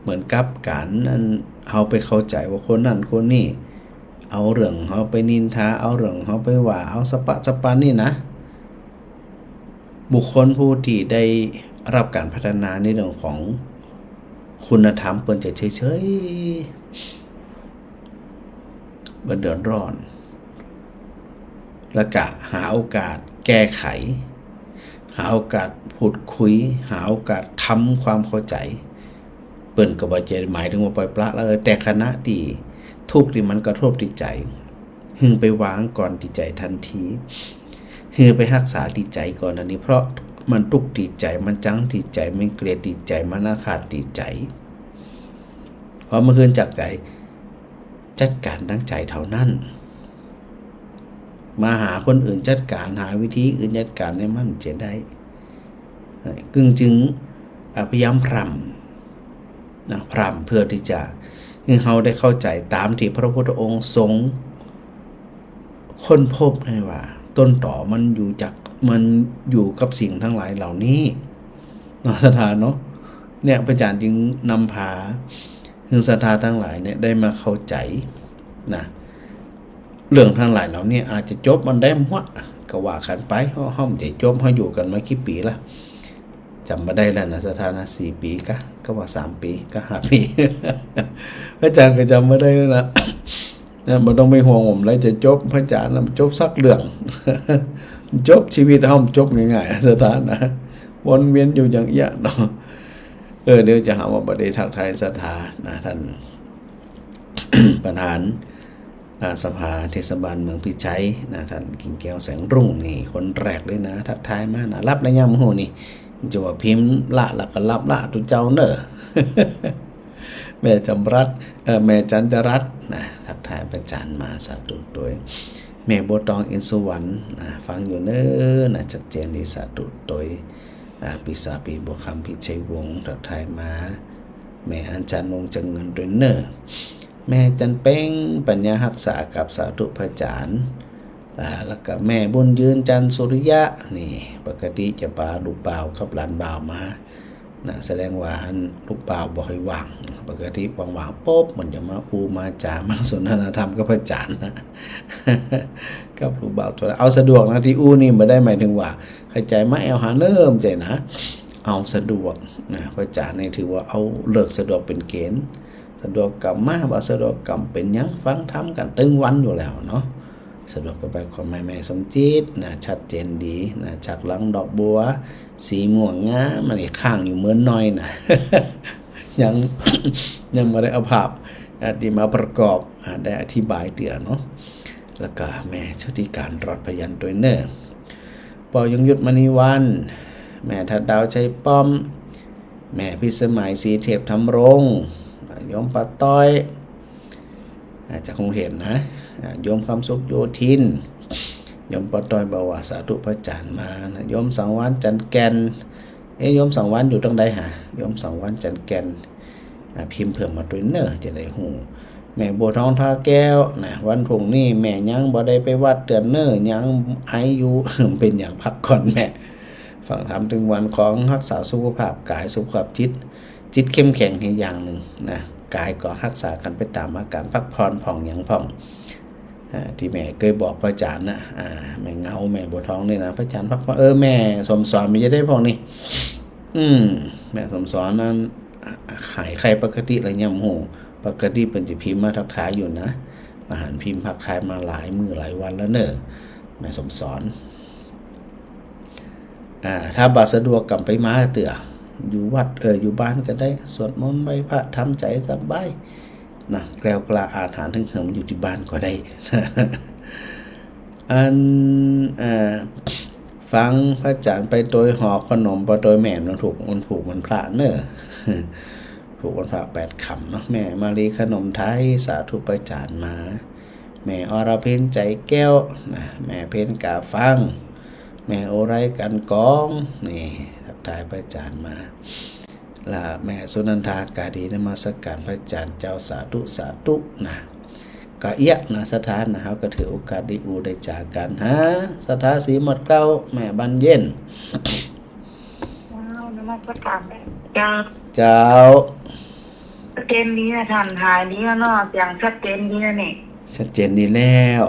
เหมือนกับการนั้นเฮาไปเข้าใจว่าคนนั้นคนนี้เอาเรื่องเฮาไปนินทาเอาเรื่องเฮาไปว่าเอาสปะสปันนี่นะบุคคลผู้ที่ได้รับการพัฒนาในเรื่องของคุณธรรมเปิ้นจะเฉยๆบ่เดือดร้อนแล้วก็หาโอกาสแก้ไขหาโอกาสพูดคุยหาโอกาสทำความเข้าใจเปิ้นก็บ่จะหมายถึงว่าปล่อยปละแล้วแต่คณะที่ทุกข์ที่มันกระทบที่ใจฮึงไปวางก่อนที่ใจทันทีฮึงไปรักษาที่ใจก่อนอันนี้เพราะมันทุกข์ที่ใจมันจังที่ใจมันเกลียดที่ใจมันอาฆาตที่ใจพอมันคืนจากใจจัดการทั้งใจเท่านั้นมาหาคนอื่นจัดการหาวิธีอื่นจัดการให้มันจะได้กึ่งจึงพยายามพร่ำเพื่อที่จะให้เราได้เข้าใจตามที่พระพุทธองค์ทรงค้นพบให้ว่าต้นต่อมันอยู่กับสิ่งทั้งหลายเหล่านี้เนาะศรัทธาเนาะเนี่ยพระอาจารย์จึงนำพาคือศรัทธาทั้งหลายเนี่ยได้มาเข้าใจนะเรื่องทั้งหลายเหล่านี้อาจจะจบมันได้หมดก็ว่ากันไปเฮาจะจบเฮาอยู่กันมากี่ปีละจำบ่ได้แล้วนะศรัทธานะ4 ปีก็ว่า3 ปีก็5 ปีพระอาจารย์ก็จำบ่ได้แล้วนะบ่ต้องไปห่วงผมแล้วจะจบพระอาจารย์จบสักเรื่องจบชีวิตเฮาจบง่ายๆศรัทธานะวนเวียนอยู่อย่างเงี้ยเนาะเดี๋ยวจะหาว่าบ่ได้ทักทายศรัทธานะท่าน ประธานสภาเทศบาลเมืองพิชัยนะท่านกิ่งแก้วแสงรุ่งนี่คนแรกเลยนะทักทายมานะรับในยามโหนี่จะว่าพิมพ์ละแล้วก็รับละตุเจ้าเนอะ แม่จำรัตแม่จันจรัตน์นะทักทายประจันมาสาธุโดยแม่บัวตองอินสุวรรณนะฟังอยู่เนอะนะชัดเจนดีสาธุโดยปีศาจปีบัวคำพิชัยวงศ์ทักทายมาแม่อัญชันวงศ์จังเงินด้วยเนอะแม่จันเป้งปัญญาหักษากับสาธุพระจารย์แล้วก็แม่บุญยืนจันสุริยะนี่ปกติจะพาลูกบ่าวกับหลานบ่าวมานะแสดงว่าลูกบ่าวบ่ค่อยว่างปกติว่างๆปุ๊บมันจะมามาจามาสนทนาธรรมกับพระจารย์นะ กับลูกบ่าวตัวเอาสะดวกนะที่นี่ไม่ได้หมายถึงว่าเข้าใจมาแอลหาเนิ่มใจนะเอาสะดวกนะพระจารย์นี่ถือว่าเอาเลิกสะดวกเป็นเกณฑ์สะดวกกรรมมาบ่สะดวกกรรมเป็นยังฟังธรรมกันตึงวันอยู่แล้วเนาะสะดวกก็ไปของแม่สมจิตนะชัดเจนดีนะจากหลังดอกบัวสีม่วงงามมันอีกข้างอยู่เหมือนน้อยนะ ยังไม่ได้เอาภาพที่มาประกอบได้อธิบายเตือนเนาะแล้วก็แม่ชุติการรอดพยัญชนะตัวเนอปอยงยุทธมณีวันแม่ทัดดาวชัยป้อมแม่พิสมัยศรีเทพธรรมรงค์โยมป้าต้อยจะคงเห็นนะโยมคำสุขโยธินโยมป้าต้อยบอกว่าสาธุพระจันทร์มานะโยมสังวานจันแกนโยมสังวานอยู่ตรงใดหะโยมสังวานจันแกนพิมพ์เพิ่มมาด้วยเนอจะได้หูแม่บัวทองท่าแก้วนะวันพรุ่งนี้แม่ยังบ่ได้ไปวัดเตือนเนอยังไออยู่ เป็นอย่างพักก่อนแม่ฟังธรรมถึงวันของรักษาสุขภาพกายสุขภาพจิตเข้มแข็งอีกอย่างหนึ่งนะกายก็รักษากันไปตามอาการพักผ่อนผ่องหยังผ่องที่แม่เคยบอกพระอาจารย์นะแม่เงาแม่บัวทองนี่นะพระอาจารย์พักผ่อนแม่สมสอนไม่ได้พอนี่แม่สมสอนนั้นไข่ปกติอะไรย่ำหูปกติเป็นจะพิมพ์มาทักทายอยู่นะอาหารพิมพ์พักทายมาหลายมื้อหลายวันแล้วเนอะแม่สมสอนถ้าบาสะดวกกลับไปมาเตื่ออยู่วัดอยู่บ้านก็ได้สวดมนต์ไหว้พระทำใจสบายนะแกล้วกลาอาถรรพ์ทั้งเหิมอยู่ที่บ้านก็ได้ ฟังพระอาจารย์ไปโดยห่อขนมไปโดยแม่มันผูกมันพระเนอะ ผูกวันพระ8 คำเนาะแม่มาลีขนมไทยสาธุพระอาจารย์มาแม่อรเพ็ญใจแก้วนะแม่เพ็ญกาฟังแม่โอไรกันกองนี่ทักทายพระอาจารย์มาล่ะแม่สุนันทากาดีนมัสการพระอาจารย์เจ้าสาธุนะก็เอียนะสถานนะครับก็ถือโอกาสได้ได้จากกันสถาสีหมดเก้าแม่บันเย็นว้าวนมัสการเจ้า เจนนี้นะท่านทายนี้เนาะอย่างชัดเจนนี้นะนี่ ชัดเจนดีแล้ว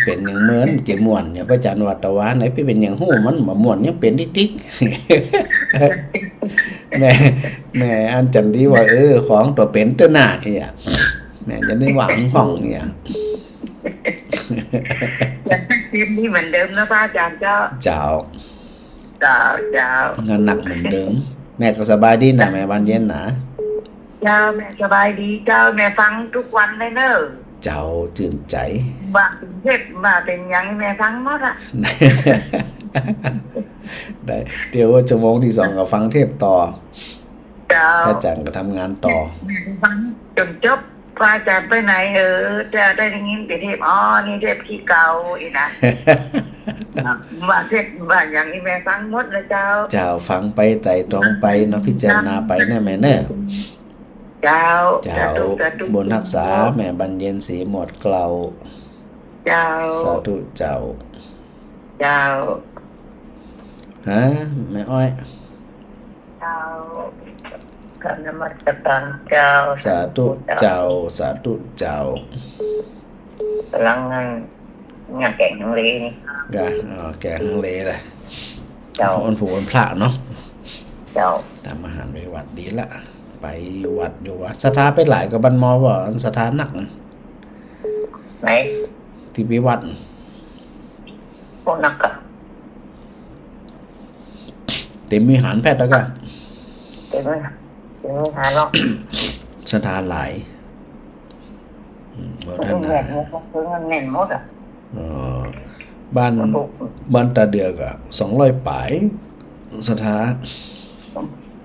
เป็นอย่างเหมือนเจม่วนเนี่ยพระอาจารย์วัดตะวันไหนไปเป็นอย่างหู้มันบ่ม่วนยังเป็นติ๊กๆ แม่อันจันดีว่าของตัวเป็นตัวหน้าเนี่ยแม่จะได้หวังห้องเนี่ย อย่างชัดเจนนี้เหมือนเดิมนะพระอาจารย์เจ้า เจ้า เจ้าเจ้าง านหนักเหมือนเดิมแม่ก็สบายดีนะแม่บานเย็นนะ เจ้าแม่สบายดีเจ้าแม่ฟังทุกวันเลยเนอะ เจ้าจื่นใจ บ้าเป็นเพชรบ้าเป็นหยังแม่ฟังหมดอ่ะ ได้เดี๋ยวว่าชั่วโมงที่สองก็ฟังเทปต่อ เจ้า พระอาจารย์ก็ทำงานต่อ แม่ฟังจนจบพระอาจารย์ไปไหนจะได้ยินไปเทปนี่เทปที่เก่าอีกนะ ว่าเทศว่าอย่างนี้แม่ฟังหมดนะเจ้า เจ้าฟังไปไต่ตรองไปเนาะพิจารณาไปนะแม่เนอะ เจ้า เจ้าบนรักษาแม่บรรเย็นสีหมดเกลา เจ้า สาธุเจ้า เจ้า ฮะแม่อ้อย เจ้าขนมัสการเจ้า สาธุเจ้าสาธุเจ้าก ำลังงานแก่งทั้งเลยนี่ กะแกงฮังเลเลย เจ้า วันผูวันพระเนาะ เจ้า ทำอาหารไปวัดดีละไปอยู่วัดอยู่วัดสถาไปหลายกับบันมอว่าสถานหนักนะ ไหน ที่ไปวัด พวกนักกะ เต็มมีหารแพทย์แล้วก็ เต็มไหมหาเนาะ สถานหลายเมื่อ เงิ ท่าน น นะ แน่นคือเงินแน่นหมดอ่ะ เอ่อบ้านตาเดือกอะ200 ป่ายสถาน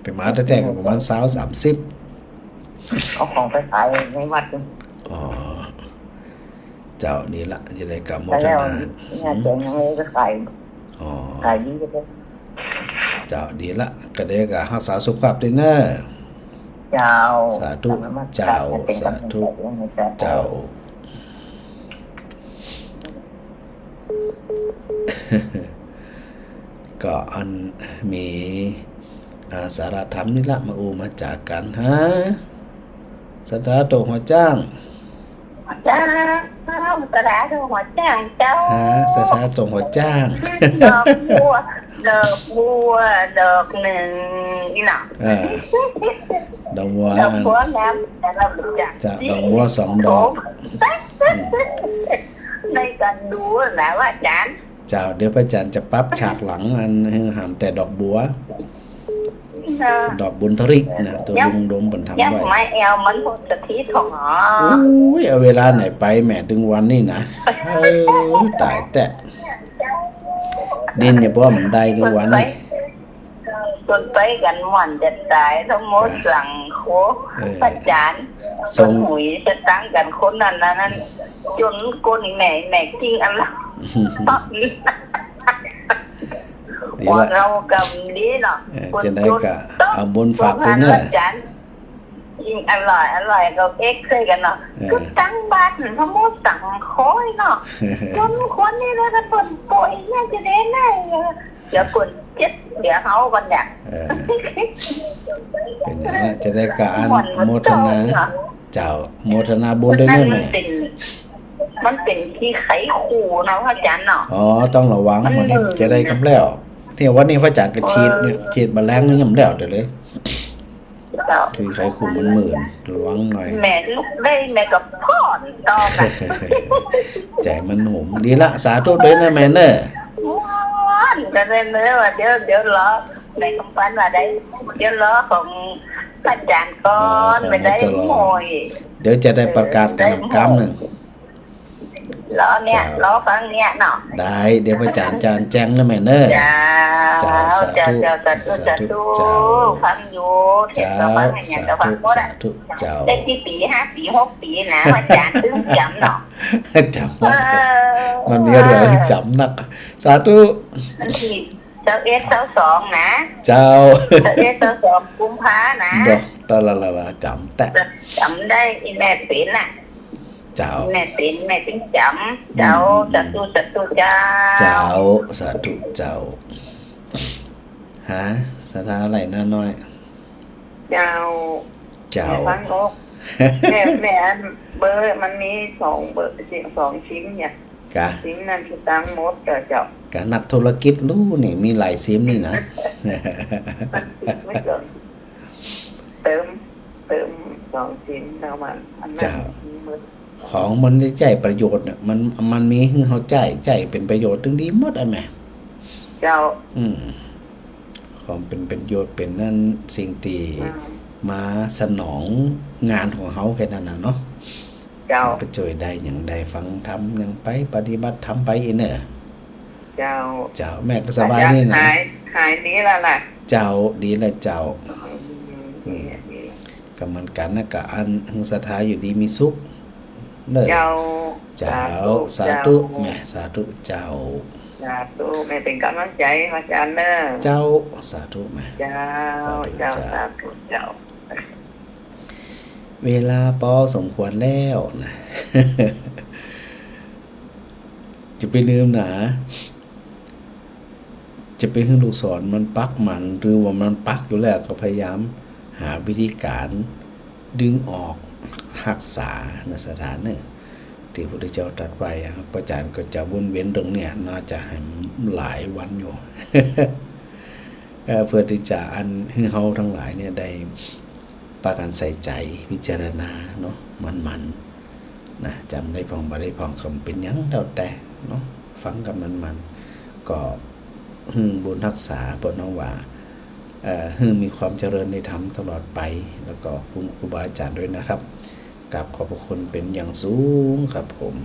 ไปมาแต่แรกก็ประมาณ30 เอาของไปขายในวัดนี่ อ๋อเจ้านี่ละจะได้กรรมโม ไป ท แล้ว นา งานแก่งทั้งเลยก็ขาย อ๋อ ขายดีก็ได้ เจ้าดีละก็ได้ก็รักษาสุขภาพด้วยเนอะ เจ้า สาธุเจ้าสาธุเจ้า ก็อันมีสารธรรมนี่ละมามาจากกันฮะสตาร์ตหัวจ้าง เจ้าสระดอกหัวจ้างเจ้า ฮะสตาร์ตหัวจ้าง ดอกบัวดอกหนึ่งนี่หน่ะ ดอกบัว ดอกบัวน้ำแต่เรารู้จัก จากดอกบัว2 ดอก ในการดูนะว่าอาจารย์ เจ้าเดี๋ยวพระอาจารย์จะปรับฉากหลังอันให้หันแต่ดอกบัว ดอกบุญทริกนะตัวลุงดมบนทำ ยัง ไว้ ไม้แอลมันหมดสถิตของอ๋อ อุ้ยเอาเวลาไหนไปแหม่ดึงวันนี่นะตายแต่ดินอย่าเพราะมันได้ดึงวันนี่ คนไปกันหม่อนจะตายทั้งหมดสั่งโคพระอาจารย์ ทรง หุยจะตั้งกันคนนั้นจนคนไหนจริงอะไร ดี ว่า ละ เรากำนี้เนาะ จะได้กะเอาบุญฝากด้วยเนอะ ยิ่งอร่อยก็เอ็กซ์เคยกันเนาะก็ตั้งบ้านทั้งหมดสั่งคอยเนาะจนคนนี้แล้วก็ปนป่วยน่าจะได้ไงเดี๋ยวปนเจ็ดเดี๋ยวเขากันเนี่ย เป็นอย่างนั้นจะได้กะอันโมทนาเจ้าโมทนาบุญด้วยเนอะแม่ มันเป็นที่ไขขู่นะพระอาจารย์เนาะ อ๋อต้องระวังวันนี้จะได้กับแล้วที่วันนี้พระอาจารย์ก็ฉีดเนี่ยฉีดแมลงนี่ยังแล้วเดี๋ยวเลยคือใครคุมมันหมื่นระวังหน่อย แม่ลูกได้แม่กับพ่อต่อกัน ใจมันหนุ่มดีละสาธุด้วยนะแม่เนอะ ว้านจะได้เนื้อว่าเดี๋ยวรอในคำพันว่าได้เดี๋ยวรอของพระอาจารย์ก่อนไม่ได้โมย เดี๋ยวจะได้ประกาศกันกรรมหนึ่ง รอเนี่ยรอฟังเนี่ยเนาะ ได้เดี๋ยวพระอาจารย์จะแจ้งนะแม่เนอะ เจ้าฟังอยู่เห็น เจ้า ก็ฟังอย่าง สา ก็ฟัง ธุ หมด สา อ่ะ ธุเจ้า ได้กี่ปี5 ปี 6 ปีนะอาจารย์ตึ้งจำเนาะ จำนักมันมีเรื่องให้จำนักสาธุ ที่เจ้าเจ้า2นะ เจ้า เจ้า2กุมภานะ ดอกตะละจำแต่ จำได้อีแม่เป็นน่ะ เจ้า แม่เป็นจำเจ้าจัตุเจ้า เจ้าสาธุเจ้าฮะสถานอะไรน้าน้อย เจ้า เจ้า แม่ฟังก็ แม่อันเบอร์มันมี2 เบอร์2 ชิ้นเนี่ย กะ ชิ้นนั้นคือตังหมดเจ้าก ะนักธุรกิจรู้นี่มีหลายซิมนี่นะ ไม่เกินเติม2 ชิ้นแล้วมันอันนั้น เจ้า หมด ของมันได้ใจประโยชน์เนี่ยมันมีให้เฮาใจเป็นประโยชน์ถึงดีหมดอ่ะแม่ เจ้า ของเป็นประโยชน์เป็นนั่นสิ่งที่ อืม มาสนองงานของเฮาแค่นั้นน่ะเนาะ เจ้า ไปช่วยได้หยังใดฟังธรรมหยังไปปฏิบัติธรรมไปอีเนอะ เจ้า เจ้าแม่ก็สบายนี่นะ หายนี้แล้วล่ะ เจ้าดีแล้วเจ้า อืม ก็เหมือนกันนะก็อันหึงศรัทธาอยู่ดีมีสุขเด้อ เจ้า เจ้าสาธุแม่สาธุเจ้า สาธุแม่เป็นกำลังใจให้อาจารย์เนอะ เจ้าสาธุแม่ เจ้าสาธุเจ้า เวลาปอสมควรแล้วนะ จะไปลืมนะจะไปให้ลูกศรมันปักมันหรือว่ามันปักอยู่แล้วก็พยายามหาวิธีการดึงออกรักษาในสถานเนี่ยที่พระพุทธเจ้าตรัสไว้ครับอาจารย์ก็จะวนเวียนเรื่องเนี่ยน่าจะให้หลายวันอยู่ เพื่อที่จะอันให้เฮาทั้งหลายเนี่ยได้ประกันใส่ใจพิจารณาเนาะมันนะจำได้พองบ่ได้พองคำเป็นหยังแล้วแต่เนาะฟังกับมันก็บุญรักษาเปิ้นว่ามีความเจริญในธรรมตลอดไปแล้วก็คุณครูบาอาจารย์ด้วยนะครับกับขอบพระคุณเป็นอย่างสูงครับผม